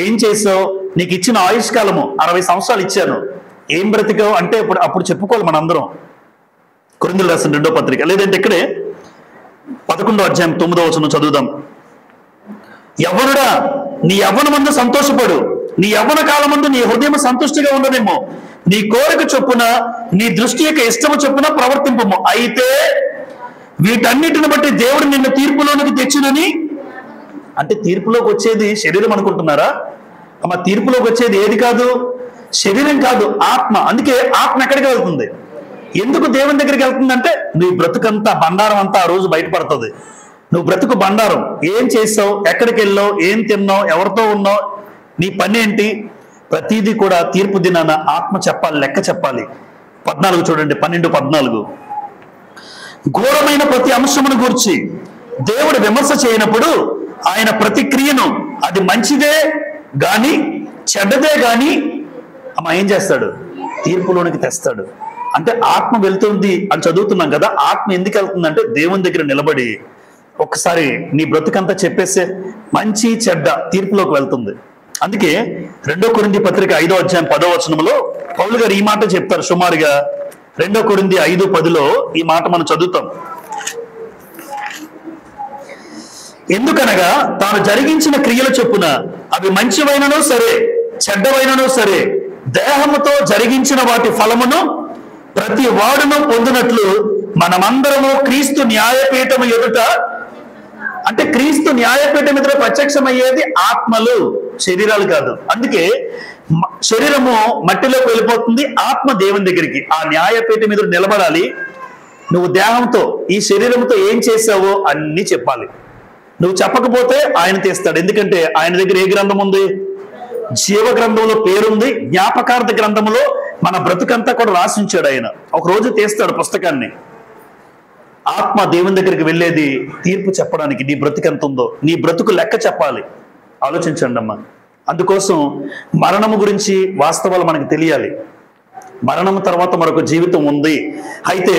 ఏం చేసావు, నీకు ఇచ్చిన ఆయుష్కాలము 60 సంవత్సరాలు ఇచ్చాను, ఏం బ్రతికావు అంటే అప్పుడు చెప్పుకోవాలి మనందరం. కొరింథీయులకు రాసిన 2వ పత్రిక, లేదంటే ఇక్కడే 11వ అధ్యాయం 9వ వచనం చదువుదాం. యవ్వనుడా, నీ యవ్వనమందు సంతోషపడు, నీ యవ్వన కాలమందు నీ హృదయం సంతుష్టిగా ఉండదేమో, నీ కోరిక చొప్పున నీ దృష్టి యొక్క ఇష్టము చొప్పున ప్రవర్తింపము. అయితే వీటన్నిటిని బట్టి దేవుడు నిన్ను తీర్పులోనికి తెచ్చునని. అంటే తీర్పులోకి వచ్చేది శరీరం అనుకుంటున్నారా? తీర్పులోకి వచ్చేది ఏది కాదు, శరీరం కాదు, ఆత్మ. అందుకే ఆత్మ ఎక్కడికి వెళ్తుంది? ఎందుకు దేవుని దగ్గరికి వెళ్తుందంటే, నీ బ్రతుకంతా బండారం అంతా ఆ రోజు బయటపడుతుంది. నువ్వు బ్రతుకు బండారం, ఏం చేసావు, ఎక్కడికి వెళ్ళావు, ఏం తిన్నావు, ఎవరితో ఉన్నావు, నీ పని ఏంటి, ప్రతిదీ కూడా తీర్పు దినాన ఆత్మ చెప్పాలి, లెక్క చెప్పాలి. 14 చూడండి, 12:14. ఘోరమైన ప్రతి అంశమును గూర్చి దేవుడు విమర్శ చేయనప్పుడు ఆయన ప్రతిక్రియను అది మంచిదే గాని చెడ్డదే గాని ఏం చేస్తాడు? తీర్పులోనికి తెస్తాడు. అంటే ఆత్మ వెళ్తుంది అని చదువుతున్నాం కదా, ఆత్మ ఎందుకు వెళ్తుందంటే దేవుని దగ్గర నిలబడి ఒక్కసారి నీ బ్రతుకంతా చెప్పేసే, మంచి చెడ్డ తీర్పులోకి వెళ్తుంది. అందుకే 2 కొరింథీ పత్రిక 5వ అధ్యాయం 10వ వచనంలో పౌలు గారు ఈ మాట చెప్తారు సుమారుగా 2 కొరింథీ 5:10 ఈ మాట మనం చదువుతాం. ఎందుకనగా తాను జరిగించిన క్రియల చొప్పున అవి మంచివైనను సరే చెడ్డవైనను సరే దేహముతో జరిగించిన వాటి ఫలమును ప్రతి వాడును పొందినట్లు మనమందరము క్రీస్తు న్యాయపీఠము ఎదుట, అంటే క్రీస్తు న్యాయపీఠం ఎదుట ప్రత్యక్షమయ్యేది ఆత్మలు, శరీరాలు కాదు. అందుకే శరీరము మట్టిలోకి వెళ్ళిపోతుంది, ఆత్మ దేవుని దగ్గరికి. ఆ న్యాయపీఠం ఎదుట నిలబడాలి. నువ్వు దేహంతో ఈ శరీరంతో ఏం చేసావో అన్ని చెప్పాలి. నువ్వు చెప్పకపోతే ఆయన తీస్తాడు. ఎందుకంటే ఆయన దగ్గర ఏ గ్రంథం ఉంది? జీవ గ్రంథంలో పేరుంది. జ్ఞాపకార్థ గ్రంథంలో మన బ్రతుకంతా కూడా రాసి ఉంచాడు ఆయన. ఒక రోజు తీస్తాడు పుస్తకాన్ని. ఆత్మ దేవుని దగ్గరికి వెళ్ళేది తీర్పు చెప్పడానికి. నీ బ్రతుకు ఎంత ఉందో, నీ బ్రతుకు లెక్క చెప్పాలి. ఆలోచించండి అమ్మా. అందుకోసం మరణము గురించి వాస్తవాలు మనకు తెలియాలి. మరణం తర్వాత మరొక జీవితం ఉంది. అయితే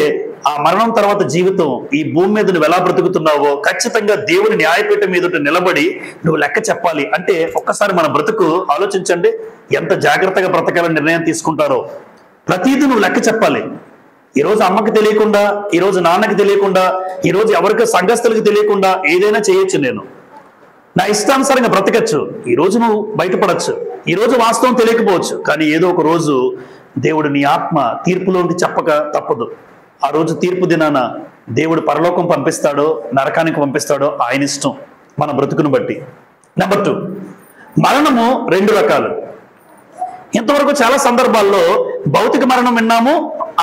ఆ మరణం తర్వాత జీవితం ఈ భూమి మీద నువ్వు ఎలా బ్రతుకుతున్నావో ఖచ్చితంగా దేవుని న్యాయపీఠం మీద నిలబడి నువ్వు లెక్క చెప్పాలి. అంటే ఒక్కసారి మన బ్రతుకు ఆలోచించండి, ఎంత జాగ్రత్తగా బ్రతకాలని నిర్ణయం తీసుకుంటారో. ప్రతిదీ నువ్వు లెక్క చెప్పాలి. ఈరోజు అమ్మకి తెలియకుండా, ఈరోజు నాన్నకి తెలియకుండా, ఈరోజు ఎవరికి సంఘస్థులకి తెలియకుండా ఏదైనా చేయొచ్చు. నేను నా ఇష్టానుసారంగా బ్రతకచ్చు. ఈరోజు నువ్వు బయటపడచ్చు, ఈరోజు వాస్తవం తెలియకపోవచ్చు. కానీ ఏదో ఒక రోజు దేవుడు నీ ఆత్మ తీర్పులోకి చెప్పక తప్పదు. ఆ రోజు తీర్పు దినాన దేవుడు పరలోకం పంపిస్తాడో నరకానికి పంపిస్తాడో ఆయన ఇష్టం, మన బ్రతుకును బట్టి. నెంబర్ 2, మరణము 2 రకాలు. ఇంతవరకు చాలా సందర్భాల్లో భౌతిక మరణం విన్నాము,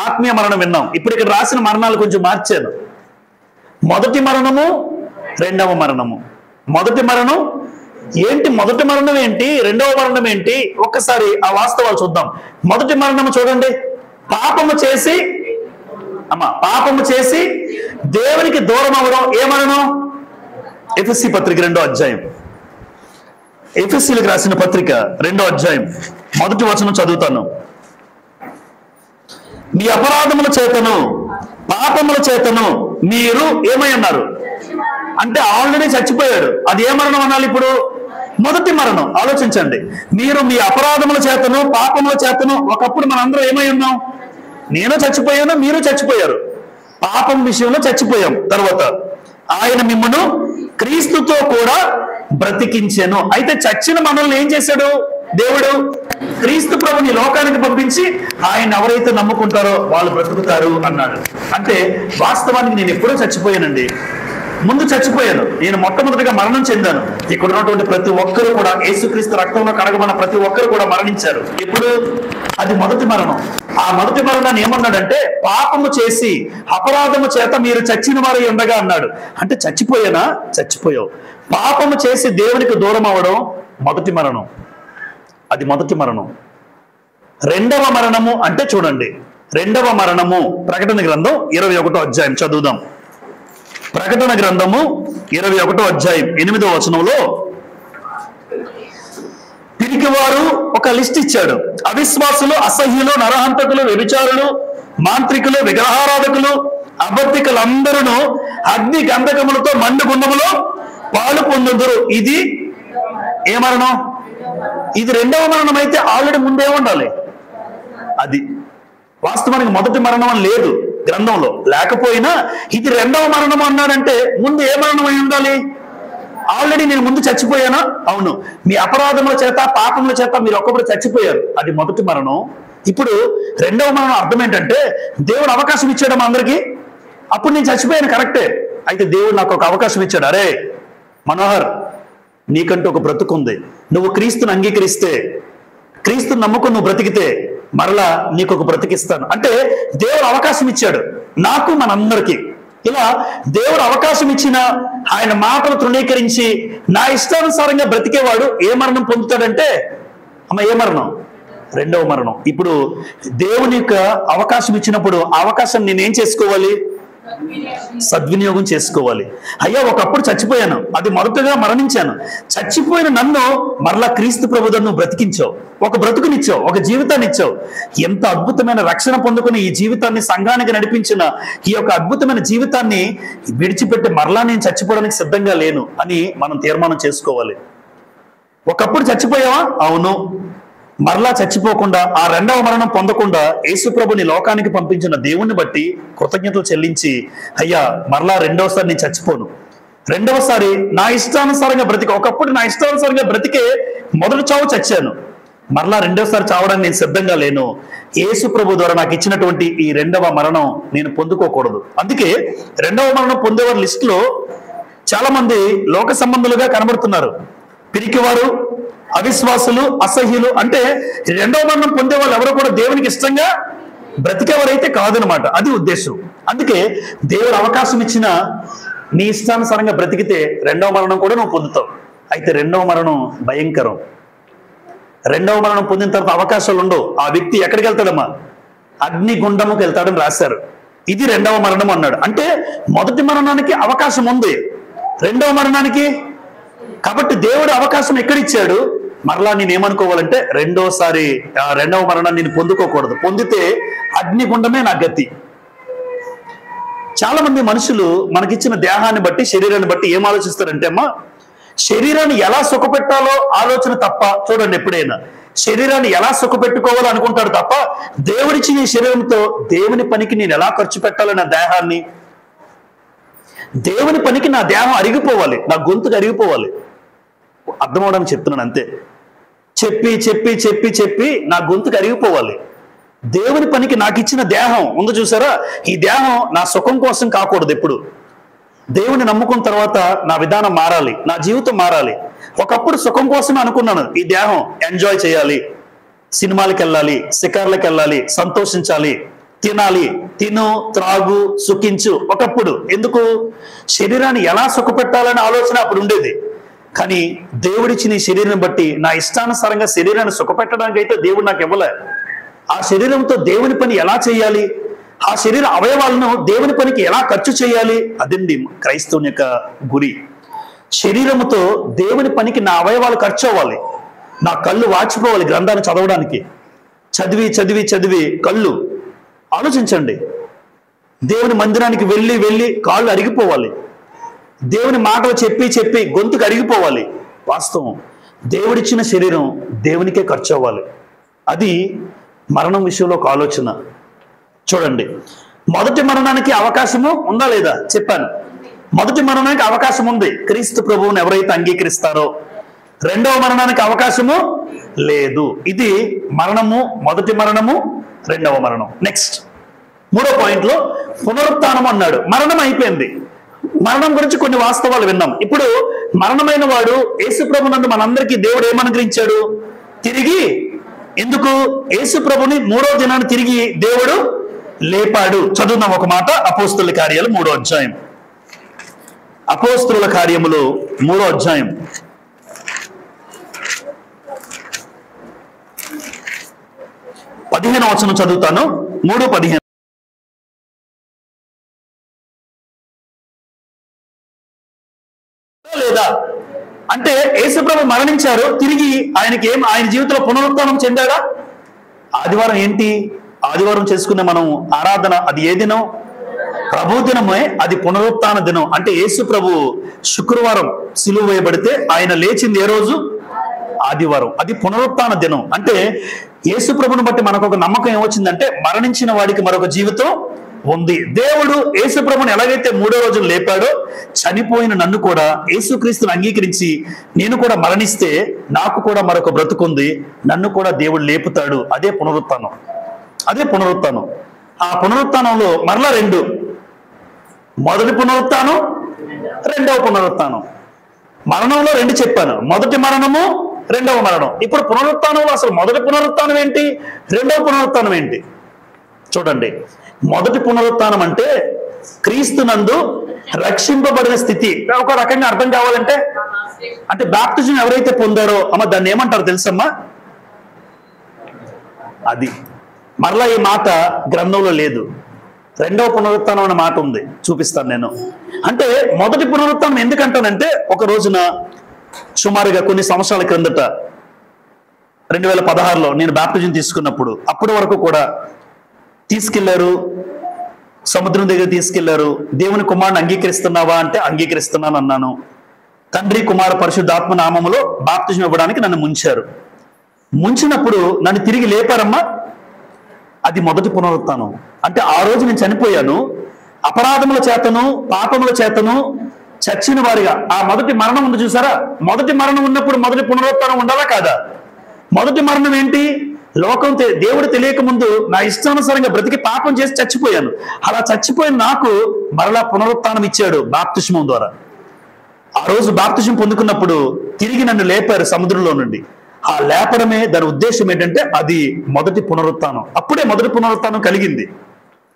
ఆత్మీయ మరణం విన్నాం. ఇప్పుడు ఇక్కడ రాసిన మరణాలు కొంచెం మార్చాను. మొదటి మరణము, రెండవ మరణము. మొదటి మరణం ఏంటి? మొదటి మరణం ఏంటి? రెండవ మరణం ఏంటి? ఒక్కసారి ఆ వాస్తవాలు చూద్దాం. మొదటి మరణము చూడండి. పాపము చేసి దేవునికి దూరం అవ్వడం ఏ మరణం? ఎఫెసీ పత్రిక 2వ అధ్యాయం. ఎఫెసీలకు రాసిన పత్రిక 2వ అధ్యాయం 1వ వచనం చదువుతాను. మీ అపరాధముల చేతను పాపముల చేతను మీరు ఏమై ఉన్నారు అంటే ఆల్రెడీ చచ్చిపోయాడు. అది ఏ మరణం అనాలి? ఇప్పుడు మొదటి మరణం. ఆలోచించండి. మీరు మీ అపరాధముల చేతను పాపముల చేతను, ఒకప్పుడు మనందరం ఏమై ఉన్నాం? నేను చచ్చిపోయాను, మీరు చచ్చిపోయారు. పాపం విషయంలో చచ్చిపోయాం. తర్వాత ఆయన మిమ్మను క్రీస్తుతో కూడా బ్రతికించెను. అయితే చచ్చిన మనల్ని ఏం చేశాడు దేవుడు? క్రీస్తు ప్రభుని లోకానికి పంపించి ఆయన ఎవరైతే నమ్ముకుంటారో వాళ్ళు బ్రతుకుతారు అన్నాడు. అంటే వాస్తవానికి నేను ఎప్పుడో చచ్చిపోయానండి. ముందు చచ్చిపోయాను. నేను మొట్టమొదటిగా మరణం చెందాను. ఇక్కడ ఉన్నటువంటి ప్రతి ఒక్కరు కూడా యేసుక్రీస్తు రక్తంలో కడగబడిన ప్రతి ఒక్కరు కూడా మరణించారు. ఇప్పుడు అది మొదటి మరణం. ఆ మొదటి మరణాన్ని ఏమన్నాడంటే పాపము చేసి అపరాధము చేత మీరు చచ్చిన వారై ఉండగా అన్నాడు. అంటే చచ్చిపోయానా? చచ్చిపోయావు. పాపము చేసి దేవునికి దూరం అవ్వడం మొదటి మరణం. అది మొదటి మరణం. రెండవ మరణము అంటే చూడండి, రెండవ మరణము ప్రకటన గ్రంథం 21వ అధ్యాయం చదువుదాం. ప్రకటన గ్రంథము 21వ అధ్యాయం 8వ వచనంలో పిరికివారు ఒక లిస్ట్ ఇచ్చాడు. అవిశ్వాసులు, అసహ్యులు, నరహంతకులు, వ్యభిచారులు, మాంత్రికులు, విగ్రహారాధకులు, అబద్ధికులందరూ అగ్ని గంధకములతో మండు గుండములో పాలు పొందుదురు. ఇది ఏ మరణం? ఇది రెండవ మరణం. అయితే ఆల్రెడీ ముందే ఉండాలి. అది వాస్తవానికి మొదటి మరణం అని లేదు గ్రంథంలో. లేకపోయినా ఇది రెండవ మరణం అన్నాడంటే ముందు ఏ మరణం అయి ఉండాలి? ఆల్రెడీ నేను ముందు చచ్చిపోయానా? అవును. మీ అపరాధముల చేత పాపముల చేత మీరు ఒక్కప్పుడు చచ్చిపోయారు. అది మొదటి మరణం. ఇప్పుడు రెండవ మరణం అర్థం ఏంటంటే దేవుడు అవకాశం ఇచ్చాడు మా అందరికీ. అప్పుడు నేను చచ్చిపోయాను, కరెక్టే. అయితే దేవుడు నాకు ఒక అవకాశం ఇచ్చాడు. అరే మనోహర్, నీకంటూ ఒక బ్రతుకు ఉంది. నువ్వు క్రీస్తుని అంగీకరిస్తే, క్రీస్తుని నమ్ముకుని నువ్వు బ్రతికితే మరలా నీకు ఒక బ్రతికిస్తాను. అంటే దేవుడు అవకాశం ఇచ్చాడు నాకు, మనందరికీ. ఇలా దేవుడు అవకాశం ఇచ్చిన ఆయన మాటలు తృణీకరించి నా ఇష్టానుసారంగా బ్రతికేవాడు ఏ మరణం పొందుతాడంటే ఏ మరణం? రెండవ మరణం. ఇప్పుడు దేవుని యొక్క అవకాశం ఇచ్చినప్పుడు ఆ అవకాశం నేనేం చేసుకోవాలి? సద్వినియోగం చేసుకోవాలి. అయ్యా ఒకప్పుడు చచ్చిపోయాను, అది మొదటగా మరణించాను. చచ్చిపోయిన నన్ను మరలా క్రీస్తు ప్రభువును బ్రతికించావు, ఒక బ్రతుకునిచ్చావు, ఒక జీవితాన్ని ఇచ్చావు. ఎంత అద్భుతమైన రక్షణ పొందుకుని ఈ జీవితాన్ని సంఘానికి నడిపించిన ఈ యొక్క అద్భుతమైన జీవితాన్ని విడిచిపెట్టి మరలా నేను చచ్చిపోవడానికి సిద్ధంగా లేను అని మనం తీర్మానం చేసుకోవాలి. ఒకప్పుడు చచ్చిపోయావా? అవును. మరలా చచ్చిపోకుండా ఆ రెండవ మరణం పొందకుండా యేసుప్రభుని లోకానికి పంపించిన దేవుణ్ణి బట్టి కృతజ్ఞతలు చెల్లించి, అయ్యా మరలా రెండవసారి నేను చచ్చిపోను, రెండవసారి నా ఇష్టానుసారంగా బ్రతిక, ఒకప్పుడు నా ఇష్టానుసారంగా బ్రతికే మొదటి చావు చచ్చాను, మరలా రెండవసారి చావడానికి నేను సిద్ధంగా లేను, యేసు ప్రభు ద్వారా నాకు ఇచ్చినటువంటి ఈ రెండవ మరణం నేను పొందుకోకూడదు. అందుకే రెండవ మరణం పొందేవారి లిస్టులో చాలా మంది లోక సంబంధులుగా కనబడుతున్నారు. పిరికివారు, అవిశ్వాసులు, అసహ్యులు. అంటే రెండవ మరణం పొందే వాళ్ళు ఎవరు కూడా దేవునికి ఇష్టంగా బ్రతికేవారైతే కాదనమాట. అది ఉద్దేశం. అందుకే దేవుడు అవకాశం ఇచ్చిన నీ ఇష్టానుసారంగా బ్రతికితే రెండవ మరణం కూడా నువ్వు పొందుతావు. అయితే రెండవ మరణం భయంకరం. రెండవ మరణం పొందిన తర్వాత అవకాశాలు ఉండవు. ఆ వ్యక్తి ఎక్కడికి వెళ్తాడమ్మా? అగ్నిగుండముకి వెళ్తాడని రాశారు. ఇది రెండవ మరణం అన్నాడు. అంటే మొదటి మరణానికి అవకాశం ఉంది, రెండవ మరణానికి. కాబట్టి దేవుడు అవకాశం ఎక్కడిచ్చాడు? మరలా నేనేమనుకోవాలంటే రెండోసారి రెండవ మరణాన్ని నేను పొందుకోకూడదు. పొందితే అగ్నిగుండమే నా గతి. చాలా మంది మనుషులు మనకిచ్చిన దేహాన్ని బట్టి, శరీరాన్ని బట్టి ఏం ఆలోచిస్తారంటే అమ్మా, శరీరాన్ని ఎలా సుఖపెట్టాలో ఆలోచన తప్ప. చూడండి, ఎప్పుడైనా శరీరాన్ని ఎలా సుఖపెట్టుకోవాలో అనుకుంటాడు తప్ప దేవుడిచ్చిన ఈ శరీరంతో దేవుని పనికి నేను ఎలా ఖర్చు పెట్టాలో, నా దేహాన్ని దేవుని పనికి నా దేహం అరిగిపోవాలి, నా గొంతుకు అరిగిపోవాలి. అర్థమవడానికి చెప్తున్నాను అంతే. చెప్పి చెప్పి చెప్పి చెప్పి నా గొంతుకు అరిగిపోవాలి. దేవుని పనికి నాకు ఇచ్చిన దేహం ఉంది చూసారా, ఈ దేహం నా సుఖం కోసం కాకూడదు. ఎప్పుడు దేవుని నమ్ముకున్న తర్వాత నా విధానం మారాలి, నా జీవితం మారాలి. ఒకప్పుడు సుఖం కోసమే అనుకున్నాను, ఈ దేహం ఎంజాయ్ చేయాలి, సినిమాలకు వెళ్ళాలి, షికార్లకు వెళ్ళాలి, సంతోషించాలి, తినాలి, తిను, త్రాగు, సుఖించు. ఒకప్పుడు ఎందుకు? శరీరాన్ని ఎలా సుఖపెట్టాలనే ఆలోచన అప్పుడు ఉండేది. కానీ దేవుడిచ్చిన ఈ శరీరం బట్టి నా ఇష్టానుసారంగా శరీరాన్ని సుఖపెట్టడానికి అయితే దేవుడు నాకు ఇవ్వలే. ఆ శరీరంతో దేవుని పని ఎలా చేయాలి, ఆ శరీర అవయవాలను దేవుని పనికి ఎలా ఖర్చు చేయాలి, అదండి క్రైస్తవుని యొక్క గురి. శరీరముతో దేవుని పనికి నా అవయవాలు ఖర్చు అవ్వాలి. నా కళ్ళు వాచిపోవాలి గ్రంథాన్ని చదవడానికి. చదివి చదివి చదివి కళ్ళు, ఆలోచించండి, దేవుని మందిరానికి వెళ్ళి వెళ్ళి కాళ్ళు అరిగిపోవాలి. దేవుని మాటలు చెప్పి చెప్పి గొంతుకు అరిగిపోవాలి. వాస్తవం, దేవుడిచ్చిన శరీరం దేవునికే ఖర్చు అవ్వాలి. అది మరణం విషయంలో ఒక ఆలోచన. చూడండి, మొదటి మరణానికి అవకాశము ఉందా లేదా? చెప్పాను, మొదటి మరణానికి అవకాశం ఉంది. క్రీస్తు ప్రభువుని ఎవరైతే అంగీకరిస్తారో. రెండవ మరణానికి అవకాశము లేదు. ఇది మరణము, మొదటి మరణము, రెండవ మరణం. నెక్స్ట్ మూడో పాయింట్లో పునరుత్థానం అన్నాడు. మరణం అయిపోయింది. మరణం గురించి కొన్ని వాస్తవాలు విన్నాం. ఇప్పుడు మరణమైన వాడు యేసు ప్రభునందు మనందరికీ దేవుడు ఏమనుగ్రహించాడు? తిరిగి. ఎందుకు? యేసు ప్రభుని మూడో దినాన్ని తిరిగి దేవుడు లేపాడు. చదువుదాం ఒక మాట. అపోస్తుల కార్యాలు 3వ అధ్యాయం. అపోస్తుల కార్యములు 3వ అధ్యాయం 15వ వచనం చదువుతాను. 3:15. లేదా అంటే యేసుప్రభు మరణించారు, తిరిగి ఆయన జీవితంలో పునరుత్థానం చెందాడా? ఆదివారం ఏంటి? ఆదివారం చేసుకునే మనం ఆరాధన, అది ఏ దినం? ప్రభు దినమే. అది పునరుత్థాన దినం. అంటే యేసు ప్రభు శుక్రవారం సిలువ వేయబడితే ఆయన లేచింది ఏ రోజు? ఆదివారం. అది పునరుత్థాన దినం. అంటే యేసు ప్రభుని బట్టి మనకు ఒక నమ్మకం ఏమొచ్చిందంటే మరణించిన వాడికి మరొక జీవితం ఉంది. దేవుడు యేసు ప్రభుని ఎలాగైతే 3వ రోజున లేపాడో, చనిపోయిన నన్ను కూడా యేసుక్రీస్తుని అంగీకరించి నేను కూడా మరణిస్తే నాకు కూడా మరొక బ్రతుకుంది, నన్ను కూడా దేవుడు లేపుతాడు. అదే పునరుత్థానం. అదే పునరుత్థానం. ఆ పునరుత్థానంలో మరలా 2, మొదటి పునరుత్థానం, రెండవ పునరుత్థానం. మరణంలో 2 చెప్పాను, మొదటి మరణము, రెండవ మరణం. ఇప్పుడు పునరుత్థానంలో అసలు మొదటి పునరుత్థానం ఏంటి, రెండవ పునరుత్థానం ఏంటి? చూడండి, మొదటి పునరుత్థానం అంటే క్రీస్తునందు రక్షింపబడిన స్థితి. ఒక రకంగా అర్థం కావాలంటే, అంటే బాప్తిజం ఎవరైతే పొందారో అమ్మ దాన్ని ఏమంటారు తెలుసమ్మా? అది మరలా ఈ మాట గ్రంథంలో లేదు. రెండవ పునరుత్థానం అనే మాట ఉంది, చూపిస్తాను నేను. అంటే మొదటి పునరుత్థానం ఎందుకంటానంటే, ఒక రోజున సుమారుగా కొన్ని సంవత్సరాల క్రిందట 2016లో నేను బాప్తిజం తీసుకున్నప్పుడు, అప్పటి వరకు కూడా తీసుకెళ్లారు, సముద్రం దగ్గర తీసుకెళ్లారు. దేవుని కుమారుని అంగీకరిస్తున్నావా అంటే అంగీకరిస్తున్నాను అన్నాను. తండ్రి, కుమార, పరిశుద్ధాత్మ నామములో బాప్తిజం ఇవ్వడానికి నన్ను ముంచారు. ముంచినప్పుడు నన్ను తిరిగి లేపారమ్మా, అది మొదటి పునరుత్థానం. అంటే ఆ రోజు నేను చనిపోయాను, అపరాధముల చేతను పాపముల చేతను చచ్చిన వారిగా. ఆ మొదటి మరణం ఉంది చూసారా, మొదటి మరణం ఉన్నప్పుడు మొదటి పునరుత్థానం ఉండాలా కాదా? మొదటి మరణం ఏంటి? లోకం దేవుడు తెలియక ముందు నా ఇష్టానుసారంగా బ్రతికి పాపం చేసి చచ్చిపోయాను. అలా చచ్చిపోయిన నాకు మరలా పునరుత్థానం ఇచ్చాడు బాప్తిస్మం ద్వారా. ఆ రోజు బాప్తిస్మం పొందుకున్నప్పుడు తిరిగి నన్ను లేపారు సముద్రంలో నుండి. ఆ లేపడమే దాని ఉద్దేశం ఏంటంటే అది మొదటి పునరుత్థానం. అప్పుడే మొదటి పునరుత్థానం కలిగింది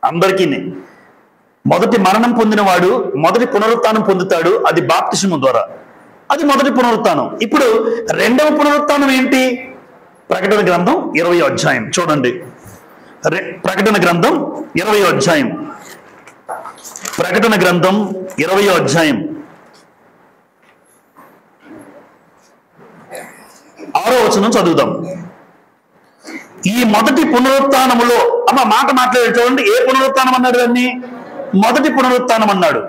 అందరికీ. మొదటి మరణం పొందిన వాడు మొదటి పునరుత్థానం పొందుతాడు, అది బాప్తిస్మం ద్వారా. అది మొదటి పునరుత్థానం. ఇప్పుడు రెండవ పునరుత్థానం ఏంటి? ప్రకటన గ్రంథం 20వ అధ్యాయం చూడండి. ప్రకటన గ్రంథం 20వ అధ్యాయం, ప్రకటన గ్రంథం 20వ అధ్యాయం 6వ వచనం చదువుదాం. ఈ మొదటి పునరుత్థానములో మాట మాట్లాడే చూడండి. ఏ పునరుత్థానం అన్నాడు? దాన్ని మొదటి పునరుత్థానం అన్నాడు.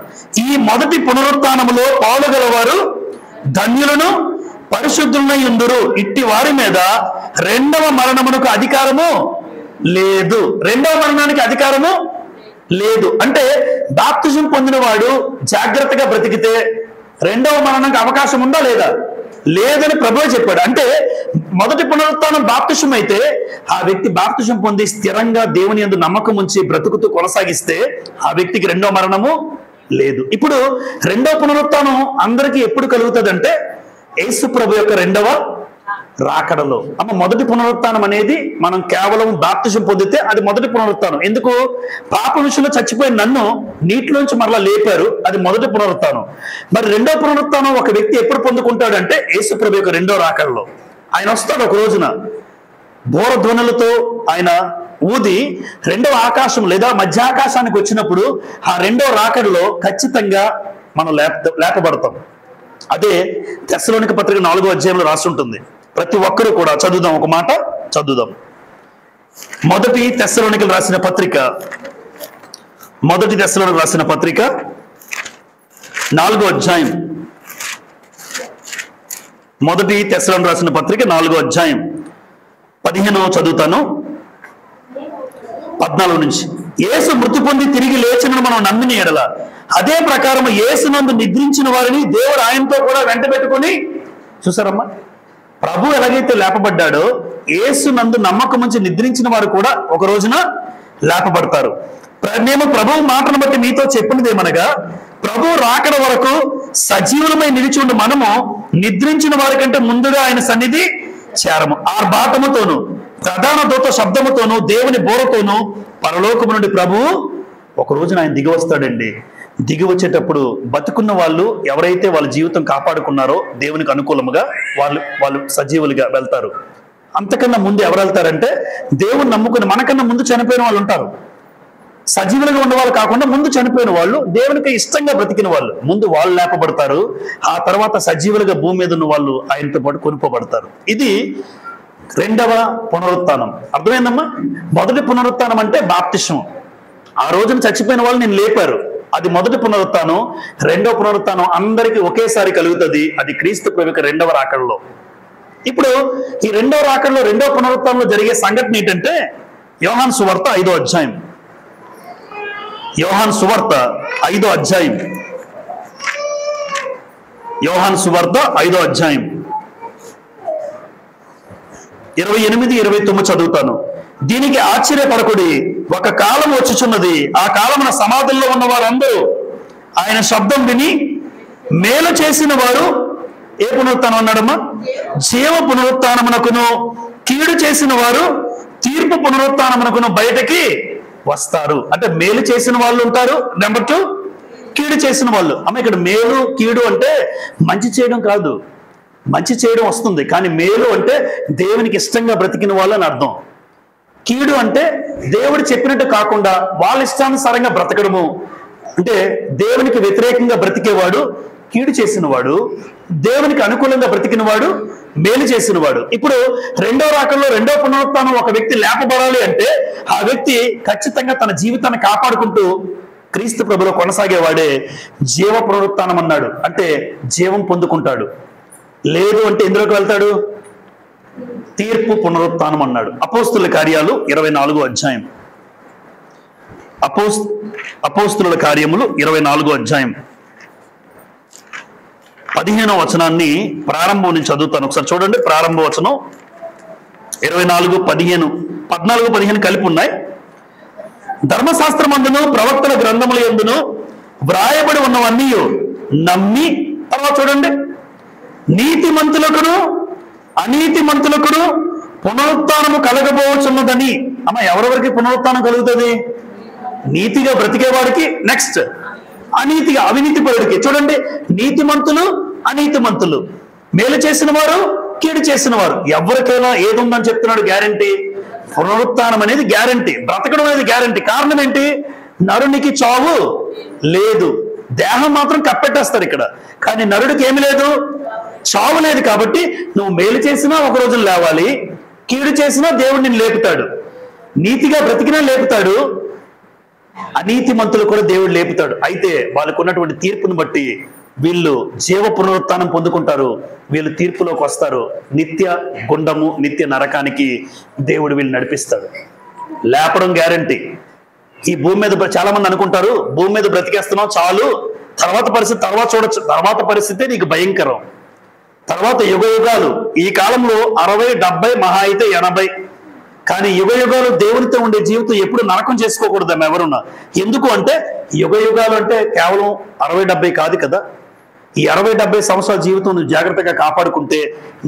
ఈ మొదటి పునరుత్థానములో పాలుగలవారు ధన్యులను పరిశుద్ధులై ఉందురు. ఇట్టి వారి మీద రెండవ మరణమునకు అధికారము లేదు. రెండవ మరణానికి అధికారము లేదు. అంటే బాప్తిజం పొందిన వాడు జాగ్రత్తగా బ్రతికితే రెండవ మరణానికి అవకాశం ఉందా లేదా? లేదని ప్రభువే చెప్పాడు. అంటే మొదటి పునరుత్థానం బాప్తిజం అయితే ఆ వ్యక్తి బాప్తిజం పొంది స్థిరంగా దేవుని యందు నమ్మకం ఉంచి బ్రతుకుతూ కొనసాగిస్తే ఆ వ్యక్తికి రెండవ మరణము లేదు. ఇప్పుడు రెండవ పునరుత్థానం అందరికీ ఎప్పుడు కలుగుతుంది అంటే యేసు ప్రభు యొక్క రెండవ రాకడలో. మొదటి పునరుత్థానం అనేది మనం కేవలం బాప్తిజం పొందితే అది మొదటి పునరుత్థానం. ఎందుకు? పాప విషయంలో చచ్చిపోయిన నన్ను నీటిలోంచి మరలా లేపారు, అది మొదటి పునరుత్థానం. మరి రెండో పునరుత్థానం ఒక వ్యక్తి ఎప్పుడు పొందుకుంటాడు అంటే యేసు ప్రభు యొక్క రెండో రాకడలో. ఆయన వస్తాడు ఒక రోజున బోర ధ్వనులతో ఆయన ఊది రెండవ ఆకాశం లేదా మధ్యాకాశానికి వచ్చినప్పుడు ఆ రెండో రాకడలో ఖచ్చితంగా మనం లేపబడతాం. అదే తెస్సలోనిక పత్రిక 4వ అధ్యాయంలో రాసి ఉంటుంది. ప్రతి ఒక్కరూ కూడా చదువుదాం, ఒక మాట చదువుదాం. మొదటి తెస్సలోనికలు రాసిన పత్రిక, మొదటి తెస్సలోనికలు రాసిన పత్రిక 4వ అధ్యాయం, మొదటి తెస్సలోనికలు రాసిన పత్రిక 4వ అధ్యాయం 15వ చదువుతాను, 14 నుంచి. యేసు మృతి పొంది తిరిగి లేచినను మనం నమ్మిన ఎడల అదే ప్రకారం యేసునందు నిద్రించిన వారిని దేవుడు ఆయనతో కూడా వెంట పెట్టుకుని. చూసారమ్మా, ప్రభు ఎలాగైతే లేపబడ్డాడో యేసునందు నమ్మకం ఉంచి నిద్రించిన వారు కూడా ఒక రోజున లేపబడతారు. మేము ప్రభు మాటను బట్టి మీతో చెప్పినది ఏమనగా, ప్రభు రాకడ వరకు సజీవులమై నిలిచి ఉండి మనము నిద్రించిన వారి కంటే ముందుగా ఆయన సన్నిధి చేరము. ఆర్భాటముతోను ప్రధాన దూత శబ్దముతోను దేవుని బోరతోను పరలోకము నుండి ప్రభువు ఒక రోజున ఆయన దిగి వస్తాడండి. దిగి వచ్చేటప్పుడు బతుకున్న వాళ్ళు ఎవరైతే వాళ్ళ జీవితం కాపాడుకున్నారో దేవునికి అనుకూలముగా వాళ్ళు సజీవులుగా వెళ్తారు. అంతకన్నా ముందు ఎవరు వెళ్తారంటే దేవుని నమ్ముకుని మనకన్నా ముందు చనిపోయిన వాళ్ళు ఉంటారు. సజీవులుగా ఉన్న వాళ్ళు కాకుండా ముందు చనిపోయిన వాళ్ళు, దేవునికి ఇష్టంగా బ్రతికిన వాళ్ళు, ముందు వాళ్ళు లేపబడతారు. ఆ తర్వాత సజీవులుగా భూమి మీద ఉన్న వాళ్ళు ఆయనతో పాటు కొనుక్కోబడతారు. ఇది రెండవ పునరుత్థానం. అర్థమైందమ్మా? మొదటి పునరుత్థానం అంటే బాప్తిస్మం. ఆ రోజున చచ్చిపోయిన వాళ్ళు నేను లేపారు, అది మొదటి పునరుత్థానం. రెండవ పునరుత్థానం అందరికీ ఒకేసారి కలుగుతుంది, అది క్రీస్తు ప్రభు యొక్క రెండవ రాకడలో. ఇప్పుడు ఈ రెండవ రాకడలో రెండవ పునరుత్థానంలో జరిగే సంఘటన ఏంటంటే యోహాను సువార్త 5వ అధ్యాయం, యోహాను సువార్త 5వ అధ్యాయం, యోహాను సువార్త 5వ అధ్యాయం 28, 29 చదువుతాను. దీనికి ఆశ్చర్యపడకుడి, ఒక కాలం వచ్చుచున్నది, ఆ కాలమున సమాధుల్లో ఉన్న వారందరూ ఆయన శబ్దం విని మేలు చేసిన వారు ఏ పునరుత్థానం అన్నాడమ్మా? జీవ పునరుత్థానమునకును, కీడు చేసిన వారు తీర్పు పునరుత్థానమునకును బయటకి వస్తారు. అంటే మేలు చేసిన వాళ్ళు ఉంటారు, నెంబర్ 2 కీడు చేసిన వాళ్ళు. ఇక్కడ మేలు కీడు అంటే మంచి చేయడం కాదు, మంచి చేయడం వస్తుంది, కానీ మేలు అంటే దేవునికి ఇష్టంగా బ్రతికిన వాళ్ళు అని అర్థం. కీడు అంటే దేవుడు చెప్పినట్టు కాకుండా వాళ్ళ ఇష్టానుసారంగా బ్రతకడము, అంటే దేవునికి వ్యతిరేకంగా బ్రతికేవాడు కీడు చేసినవాడు, దేవునికి అనుకూలంగా బ్రతికినవాడు మేలు చేసినవాడు. ఇప్పుడు రెండో రాకడలో రెండో పునరుత్థానం ఒక వ్యక్తి లేపబడాలి అంటే ఆ వ్యక్తి ఖచ్చితంగా తన జీవితాన్ని కాపాడుకుంటూ క్రీస్తు ప్రభులో కొనసాగేవాడే జీవ పునరుత్థానం అన్నాడు. అంటే జీవం పొందుకుంటాడు. లేదు అంటే ఎందులోకి వెళ్తాడు? తీర్పు, పునరుత్థానం అన్నాడు. అపోస్తుల కార్యాలు 24వ అధ్యాయం. అపోస్తుల కార్యములు 24వ అధ్యాయం 15వ వచనాన్ని ప్రారంభం నుంచి చదువుతాను. ఒకసారి చూడండి. ప్రారంభ వచనం 24, 15, 14, 15 కలిపి ఉన్నాయి. ధర్మశాస్త్రమందును ప్రవక్తల గ్రంథముల యందును వ్రాయబడి ఉన్నవన్నీ నమ్మి, తర్వాత చూడండి, నీతిమంతులకును అనీతిమంతులకును పునరుత్థానము కలగబోచున్నదని. అమ్మ, ఎవరెవరికి పునరుత్థానం కలుగుతుంది? నీతిగా బ్రతికేవాడికి, నెక్స్ట్ అనీతిగా అవినీతి పరుడికి. చూడండి, నీతిమంతులు, అనీతిమంతులు, మేలు చేసిన వారు, కీడు చేసిన వారు, ఎవరికైనా ఏది ఉందని చెప్తున్నాడు? గ్యారంటీ. పునరుత్థానం అనేది గ్యారంటీ, బ్రతకడం అనేది గ్యారంటీ. కారణం ఏంటి? నరునికి చావు లేదు, దేహం మాత్రం కప్పెట్టేస్తారు ఇక్కడ. కానీ నరుడికి ఏమి లేదు, చావు లేదు. కాబట్టి నువ్వు మేలు చేసినా ఒక రోజు లేవాలి, కీడు చేసినా దేవుడు నిన్ను లేపుతాడు. నీతిగా బ్రతికినా లేపుతాడు, అనీతిమంతులు కూడా దేవుడు లేపుతాడు. అయితే వాళ్ళకు ఉన్నటువంటి తీర్పును బట్టి వీళ్ళు జీవ పునరుత్థానం పొందుకుంటారు, వీళ్ళు తీర్పులోకి వస్తారు. నిత్య గుండము, నిత్య నరకానికి దేవుడు వీళ్ళు నడిపిస్తాడు. లేపడం గ్యారంటీ. ఈ భూమి మీద చాలా మంది అనుకుంటారు, భూమి మీద బ్రతికేస్తున్నావు చాలు, తర్వాత పరిస్థితి తర్వాత చూడొచ్చు. తర్వాత పరిస్థితి నీకు భయంకరం. తర్వాత యుగ యుగాలు, ఈ కాలంలో 60, 70, మహా అయితే 80. కానీ యుగ యుగాలు దేవునితో ఉండే జీవితం ఎప్పుడు నరకం చేసుకోకూడదు ఎవరున్నా. ఎందుకు అంటే యుగ యుగాలు అంటే కేవలం 60, 70 కాదు కదా. ఈ 60, 70 సంవత్సరాల జీవితం నువ్వు జాగ్రత్తగా కాపాడుకుంటే,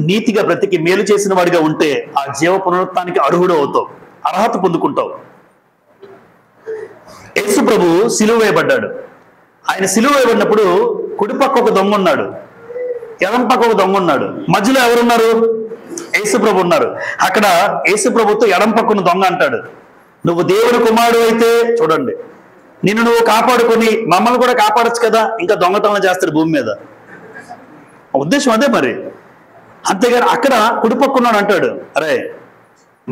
నీతిగా బ్రతికి మేలు చేసిన వాడిగా ఉంటే ఆ జీవ పునరుత్థానానికి అర్హుడు అవుతావు, అర్హత పొందుకుంటావు. యేసు ప్రభు సిలువ వేయబడ్డాడు. ఆయన సిలువ వేయబడినప్పుడు కుడిపక్క ఒక దొంగ ఉన్నాడు, ఎడం పక్క ఒక దొంగ ఉన్నాడు. మధ్యలో ఎవరున్నారు? యేసు ప్రభు ఉన్నారు. అక్కడ యేసు ప్రభుతో ఎడం పక్కన దొంగ అంటాడు, నువ్వు దేవుని కుమారుడు అయితే చూడండి, నిన్ను నువ్వు కాపాడుకొని మమ్మల్ని కూడా కాపాడచ్చు కదా, ఇంకా దొంగతనం చేస్తాడు భూమి మీద. ఉద్దేశం అదే మరి. అంతేగాని అక్కడ కుడిపక్కున్నాడు అంటాడు, అరే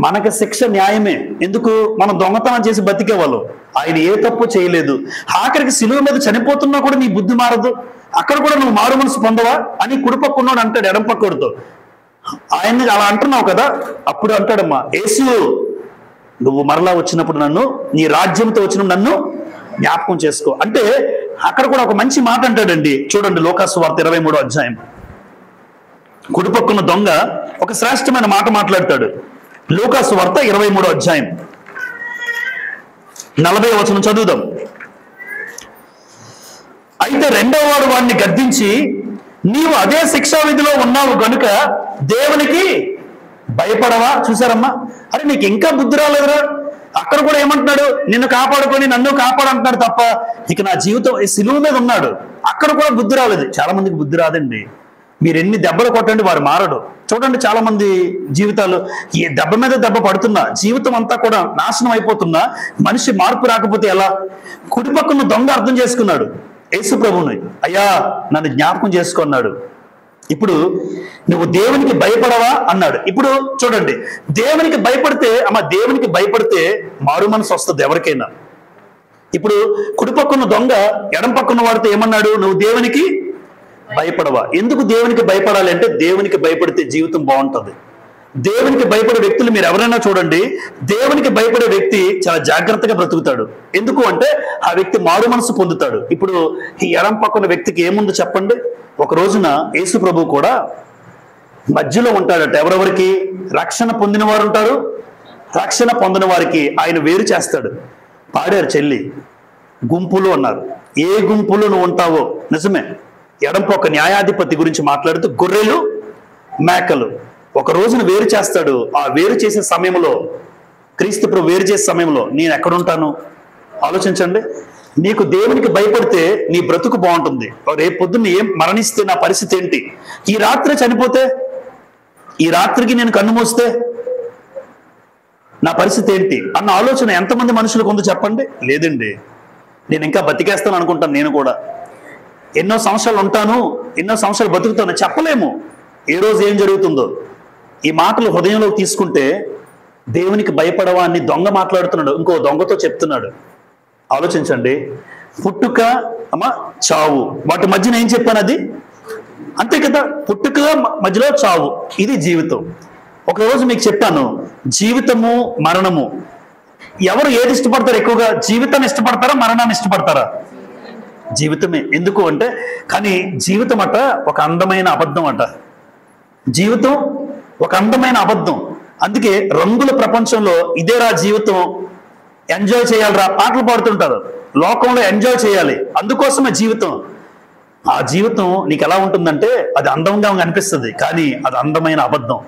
మనకి శిక్ష న్యాయమే, ఎందుకు మనం దొంగతనం చేసి బతికేవాళ్ళు, ఆయన ఏ తప్పు చేయలేదు. ఆఖరికి సిలువ మీద చనిపోతున్నా కూడా నీ బుద్ధి మారదు, అక్కడ కూడా నువ్వు మారు మనసు పొందవా అని కుడిపక్కున్నాడు అంటాడు ఎడం పక్కడితో. ఆయన్ని అలా అంటున్నావు కదా, అప్పుడు అంటాడమ్మా, యేసు నువ్వు మరలా వచ్చినప్పుడు నన్ను, నీ రాజ్యంతో వచ్చినప్పుడు నన్ను జ్ఞాపకం చేసుకో అంటే. అక్కడ కూడా ఒక మంచి మాట అంటాడండి. చూడండి, లూకాసు వార్త 23వ అధ్యాయం. కుడిపక్కున్న దొంగ ఒక శ్రేష్టమైన మాట మాట్లాడతాడు. లూకాసు వార్త 23వ అధ్యాయం 40వ వచనం చదువుదాం. అయితే రెండవ వాడు వాడిని గద్దించి, నీవు అదే శిక్షా విధిలో ఉన్నావు గనుక దేవునికి భయపడవా? చూసారమ్మా, అరే నీకు ఇంకా బుద్ధి రాలేదురా. అక్కడ కూడా ఏమంటున్నాడు, నిన్ను కాపాడుకొని నన్ను కాపాడంటున్నాడు తప్ప ఇక నా జీవితం ఈ సిలువ మీద ఉన్నాడు. అక్కడ కూడా బుద్ధి రాలేదు. చాలా మందికి బుద్ధి రాదండి. మీరు ఎన్ని దెబ్బలు కొట్టండి వారు మారడు. చూడండి, చాలా మంది జీవితాలు ఈ దెబ్బ మీద దెబ్బ పడుతున్నా, జీవితం అంతా కూడా నాశనం అయిపోతున్నా, మనిషి మార్పు రాకపోతే ఎలా? కుడిపక్కన దొంగ అర్థం చేసుకున్నాడు యేసు ప్రభువుని, అయ్యా నన్ను జ్ఞాపకం చేసుకున్నాడు. ఇప్పుడు నువ్వు దేవునికి భయపడవా అన్నాడు. ఇప్పుడు చూడండి, దేవునికి భయపడితే, దేవునికి భయపడితే మారు మనసు వస్తుంది ఎవరికైనా. ఇప్పుడు కుడిపక్కన దొంగ ఎడం పక్కన వాడితే ఏమన్నాడు, నువ్వు దేవునికి భయపడవా? ఎందుకు దేవునికి భయపడాలి అంటే, దేవునికి భయపడితే జీవితం బాగుంటుంది. దేవునికి భయపడే వ్యక్తులు మీరు ఎవరైనా చూడండి, దేవునికి భయపడే వ్యక్తి చాలా జాగ్రత్తగా బ్రతుకుతాడు. ఎందుకు అంటే ఆ వ్యక్తి మారు మనసు పొందుతాడు. ఇప్పుడు ఈ ఎడం పక్కన వ్యక్తికి ఏముందో చెప్పండి. ఒక రోజున యేసు ప్రభు కూడా మధ్యలో ఉంటాడట. ఎవరెవరికి? రక్షణ పొందిన వారు ఉంటారు, రక్షణ పొందిన వారికి ఆయన వేరు చేస్తాడు. పాడారు చెల్లి, గుంపులు అన్నారు. ఏ గుంపులు నువ్వు ఉంటావో నిజమే. ఎడం పక్క న్యాయాధిపతి గురించి మాట్లాడుతూ గొర్రెలు మేకలు ఒక రోజున వేరు చేస్తాడు. ఆ వేరు చేసే సమయంలో, క్రీస్తు ప్రభు వేరు చేసే సమయంలో నేను ఎక్కడుంటాను ఆలోచించండి. నీకు దేవునికి భయపడితే నీ బ్రతుకు బాగుంటుంది. రేపు పొద్దున్న ఏం మరణిస్తే నా పరిస్థితి ఏంటి? ఈ రాత్రి చనిపోతే, ఈ రాత్రికి నేను కన్ను మూస్తే నా పరిస్థితి ఏంటి అన్న ఆలోచన ఎంతమంది మనుషులకు ఉందో చెప్పండి. లేదండి, నేను ఇంకా బతికేస్తాను అనుకుంటాను. నేను కూడా ఎన్నో సంవత్సరాలు ఉంటాను, ఎన్నో సంవత్సరాలు బతుకుతాను, చెప్పలేము ఏ రోజు ఏం జరుగుతుందో. ఈ మాటలు హృదయంలోకి తీసుకుంటే దేవునికి భయపడవా అని దొంగ మాట్లాడుతున్నాడు, ఇంకో దొంగతో చెప్తున్నాడు. ఆలోచించండి, పుట్టుక చావు, వాటి మధ్యన ఏం చెప్పాను? అది అంతే కదా, పుట్టుక మధ్యలో చావు, ఇది జీవితం. ఒకరోజు మీకు చెప్పాను, జీవితము మరణము, ఎవరు ఏది ఇష్టపడతారు ఎక్కువగా? జీవితాన్ని ఇష్టపడతారా, మరణాన్ని ఇష్టపడతారా? జీవితమే. ఎందుకు అంటే, కానీ జీవితం అట ఒక అందమైన అబద్ధం అట. జీవితం ఒక అందమైన అబద్ధం. అందుకే రంగుల ప్రపంచంలో ఇదేరా జీవితం, ఎంజాయ్ చేయాలిరా పాటలు పాడుతుంటారు. లోకంలో ఎంజాయ్ చేయాలి, అందుకోసమే జీవితం. ఆ జీవితం నీకు ఎలా ఉంటుందంటే అది అందంగా అనిపిస్తుంది, కానీ అది అందమైన అబద్ధం.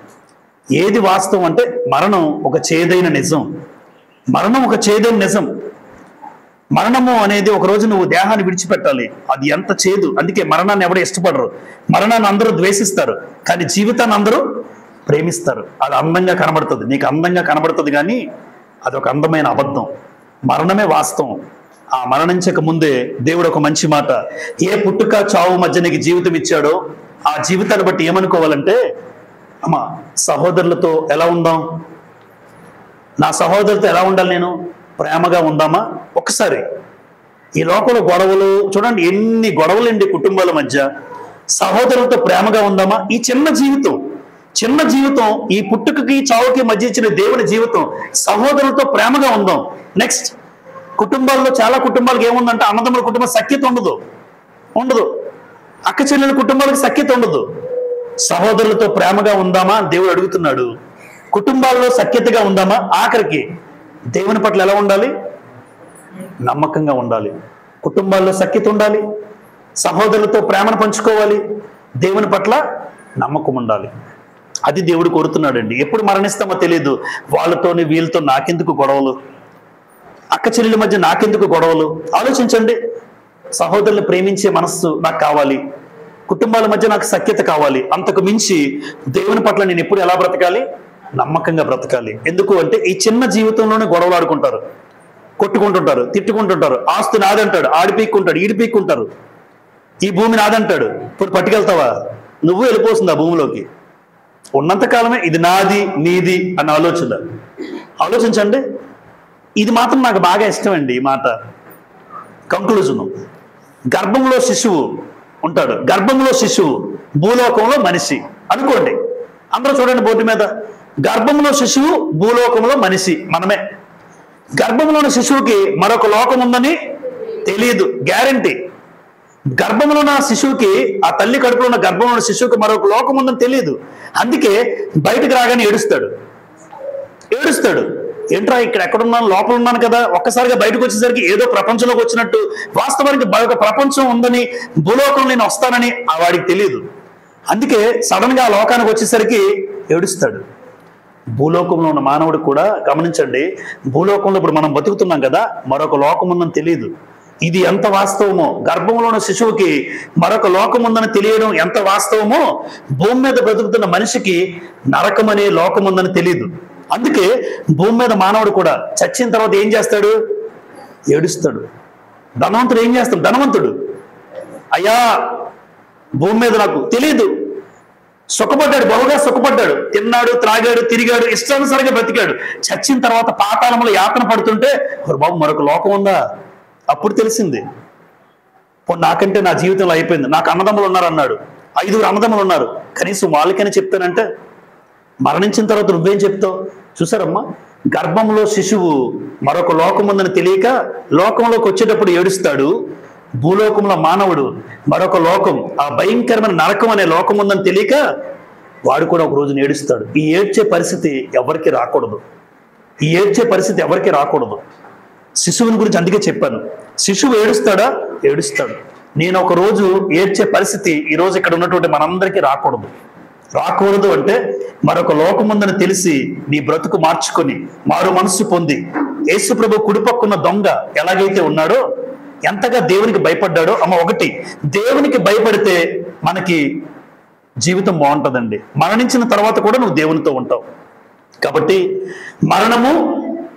ఏది వాస్తవం అంటే మరణం ఒక చేదైన నిజం. మరణం ఒక చేదైన నిజం. మరణము అనేది ఒక రోజు నువ్వు దేహాన్ని విడిచిపెట్టాలి. అది ఎంత చేదు. అందుకే మరణాన్ని ఎవరు ఇష్టపడరు. మరణాన్ని అందరూ ద్వేషిస్తారు, కానీ జీవితాన్ని అందరూ ప్రేమిస్తారు. అది అందంగా కనబడుతుంది, నీకు అందంగా కనబడుతుంది, కానీ అది ఒక అందమైన అబద్ధం. మరణమే వాస్తవం. ఆ మరణించక ముందే దేవుడు ఒక మంచి మాట, ఏ పుట్టుక చావు మధ్య నీకు జీవితం ఇచ్చాడో ఆ జీవితాన్ని బట్టి ఏమనుకోవాలంటే, అమ్మా సహోదరులతో ఎలా ఉందాం, నా సహోదరులతో ఎలా ఉండాలి, నేను ప్రేమగా ఉందామా? ఒక్కసారి ఈ లోకంలో గొడవలు చూడండి, ఎన్ని గొడవలండి కుటుంబాల మధ్య. సహోదరులతో ప్రేమగా ఉందామా? ఈ చిన్న జీవితం ఈ పుట్టుకకి చావుకి మధ్య ఇచ్చిన దేవుని జీవితం, సహోదరులతో ప్రేమగా ఉందాం. నెక్స్ట్, కుటుంబాల్లో చాలా కుటుంబాలకు ఏముందంటే అన్నదమ్ముల కుటుంబం సఖ్యత ఉండదు. అక్క చెల్లెల కుటుంబాలకు సఖ్యత ఉండదు. సహోదరులతో ప్రేమగా ఉందామా దేవుడు అడుగుతున్నాడు. కుటుంబాల్లో సఖ్యతగా ఉందామా? ఆఖరికి దేవుని పట్ల ఎలా ఉండాలి? నమ్మకంగా ఉండాలి. కుటుంబాల్లో సఖ్యత ఉండాలి, సహోదరులతో ప్రేమను పంచుకోవాలి, దేవుని పట్ల నమ్మకం ఉండాలి. అది దేవుడు కోరుతున్నాడండి. ఎప్పుడు మరణిస్తామో తెలియదు. వాళ్ళతోని వీళ్ళతో నాకెందుకు గొడవలు, అక్క చెల్లెల మధ్య నాకెందుకు గొడవలు? ఆలోచించండి. సహోదరులు ప్రేమించే మనస్సు నాకు కావాలి, కుటుంబాల మధ్య నాకు సఖ్యత కావాలి. అంతకు మించి దేవుని పట్ల నేను ఎప్పుడు ఎలా బ్రతకాలి? నమ్మకంగా బ్రతకాలి. ఎందుకు అంటే ఈ చిన్న జీవితంలోనే గొడవలు ఆడుకుంటారు, కొట్టుకుంటుంటారు, తిట్టుకుంటుంటారు. ఆస్తి నాదంటాడు, ఆడిపీక్కుంటాడు, ఈడిపీక్కుంటారు. ఈ భూమి నాదంటాడు, ఇప్పుడు పట్టుకెళ్తావా? నువ్వు వెళ్ళిపోతుంది ఆ భూమిలోకి. ఉన్నంతకాలమే ఇది నాది నీది అన్న ఆలోచించండి. ఇది మాత్రం నాకు బాగా ఇష్టం అండి ఈ మాట. కంక్లూజను, గర్భంలో శిశువు ఉంటాడు, గర్భంలో శిశువు, భూలోకంలో మనిషి అనుకోండి. అందరూ చూడండి బోర్డు మీద, గర్భంలో శిశువు, భూలోకంలో మనిషి మనమే. గర్భంలోని శిశువుకి మరొక లోకం ఉందని తెలియదు, గ్యారంటీ. గర్భంలో ఉన్న శిశువుకి, ఆ తల్లి కడుపులో ఉన్న గర్భంలో ఉన్న శిశువుకి మరొక లోకం ఉందని తెలియదు. అందుకే బయటకు రాగానే ఏడుస్తాడు. ఏంట్రా ఇక్కడ ఎక్కడున్నాను, లోపల ఉన్నాను కదా. ఒక్కసారిగా బయటకు వచ్చేసరికి ఏదో ప్రపంచంలోకి వచ్చినట్టు, వాస్తవానికి ఒక ప్రపంచం ఉందని, భూలోకం నేను వస్తానని ఆ వాడికి తెలియదు. అందుకే సడన్ గా ఆ లోకానికి వచ్చేసరికి ఏడుస్తాడు. భూలోకంలో ఉన్న మానవుడు కూడా గమనించండి, భూలోకంలో ఇప్పుడు మనం బతుకుతున్నాం కదా, మరొక లోకం ఉందని తెలియదు. ఇది ఎంత వాస్తవమో, గర్భంలో ఉన్న శిశువుకి మరొక లోకం ఉందని తెలియడం ఎంత వాస్తవమో, భూమి మీద బ్రతుకుతున్న మనిషికి నరకం అనే లోకం ఉందని తెలియదు. అందుకే భూమి మీద మానవుడు కూడా చచ్చిన తర్వాత ఏం చేస్తాడు? ఏడుస్తాడు. ధనవంతుడు ఏం చేస్తాడు? ధనవంతుడు, అయ్యా భూమి మీద నాకు తెలియదు, సుఖపడ్డాడు, బహుగా సుఖపడ్డాడు, తిన్నాడు, త్రాగాడు, తిరిగాడు, ఇష్టానుసారంగా బ్రతికాడు. చచ్చిన తర్వాత పాతాళంలో యాతన పడుతుంటే, బాబు మరొక లోకం ఉందా? అప్పుడు తెలిసింది. నాకంటే నా జీవితంలో అయిపోయింది, నాకు అన్నదమ్ములు ఉన్నారు అన్నాడు. 5 అన్నదమ్ములు ఉన్నారు, కనీసం వాళ్ళకైనా చెప్తానంటే, మరణించిన తర్వాత నువ్వేం చెప్తావు? చూసారమ్మా, గర్భంలో శిశువు మరొక లోకం ఉందని తెలియక లోకంలోకి వచ్చేటప్పుడు ఏడుస్తాడు. భూలోకంలో మానవుడు మరొక లోకం, ఆ భయంకరమైన నరకం అనే లోకం ఉందని తెలియక వాడు కూడా ఒక రోజున ఏడుస్తాడు. ఈ ఏడ్చే పరిస్థితి ఎవరికి రాకూడదు. శిశువుని గురించి అందుకే చెప్పాను. శిశువు ఏడుస్తాడా? ఏడుస్తాడు. నేను ఒక రోజు ఏడ్చే పరిస్థితి ఈ రోజు ఇక్కడ ఉన్నటువంటి మనందరికీ రాకూడదు అంటే, మరొక లోకం ఉందని తెలిసి నీ బ్రతుకు మార్చుకొని మారు మనస్సు పొంది, యేసు ప్రభు కుడిపక్కున్న దొంగ ఎలాగైతే ఉన్నాడో, ఎంతగా దేవునికి భయపడ్డాడో. ఒకటి, దేవునికి భయపడితే మనకి జీవితం బాగుంటుందండి. మరణించిన తర్వాత కూడా నువ్వు దేవునితో ఉంటావు. కాబట్టి మరణము,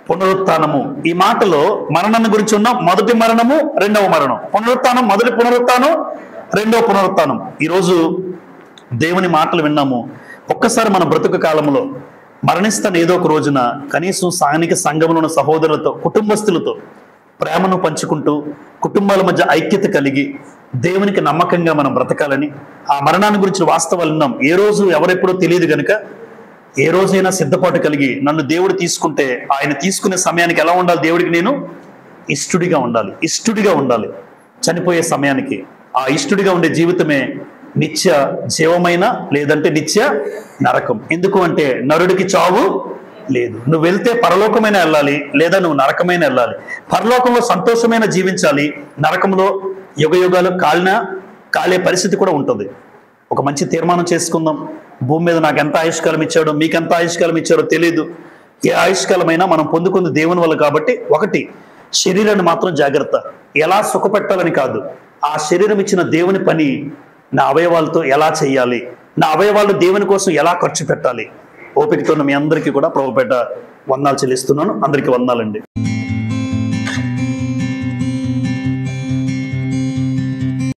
పునరుత్థానము, ఈ మాటలో మరణాన్ని గురించి ఉన్న మొదటి మరణము, రెండవ మరణం, పునరుత్థానం, మొదటి పునరుత్థానం, రెండవ పునరుత్థానం. ఈరోజు దేవుని మాటలు విన్నాము. ఒక్కసారి మన బ్రతుకు కాలంలో మరణిస్తాను ఏదో ఒక రోజున, కనీసం స్థానిక సంఘంలో ఉన్న సహోదరులతో, కుటుంబస్తులతో ప్రేమను పంచుకుంటూ, కుటుంబాల మధ్య ఐక్యత కలిగి దేవునికి నమ్మకంగా మనం బ్రతకాలని, ఆ మరణాన్ని గురించి వాస్తవాలు విన్నాం. ఏ రోజు ఎవరెప్పుడో తెలియదు కనుక ఏ రోజైనా సిద్ధపాటు కలిగి నన్ను దేవుడు తీసుకుంటే ఆయన తీసుకునే సమయానికి ఎలా ఉండాలి? దేవుడికి నేను ఇష్టుడిగా ఉండాలి, ఇష్టుడిగా ఉండాలి. చనిపోయే సమయానికి ఆ ఇష్టుడిగా ఉండే జీవితమే నిత్య జీవమైన, లేదంటే నిత్య నరకం. ఎందుకు అంటే నరుడికి చావు లేదు. నువ్వు వెళ్తే పరలోకమైన వెళ్ళాలి, లేదా నువ్వు నరకమైన వెళ్ళాలి. పరలోకంలో సంతోషమైన జీవించాలి, నరకంలో యుగ యుగాలు కాలే పరిస్థితి కూడా ఉంటుంది. ఒక మంచి తీర్మానం చేసుకుందాం. భూమి మీద నాకు ఎంత ఆయుష్కాలం ఇచ్చాడో, మీకు ఎంత ఆయుష్కాలం ఇచ్చాడో తెలియదు. ఏ ఆయుష్కాలమైనా మనం పొందుకుంది దేవుని వల్ల కాబట్టి, ఒకటి శరీరాన్ని మాత్రం జాగ్రత్త. ఎలా సుఖపెట్టాలని కాదు, ఆ శరీరం ఇచ్చిన దేవుని పని నా అవయవాలతో ఎలా చేయాలి, నా అవయవాలు దేవుని కోసం ఎలా ఖర్చు పెట్టాలి. ఓపికతో మీ అందరికీ కూడా ప్రభుపేట వందనాలు చెల్లిస్తున్నాను. అందరికీ వందనాలండి.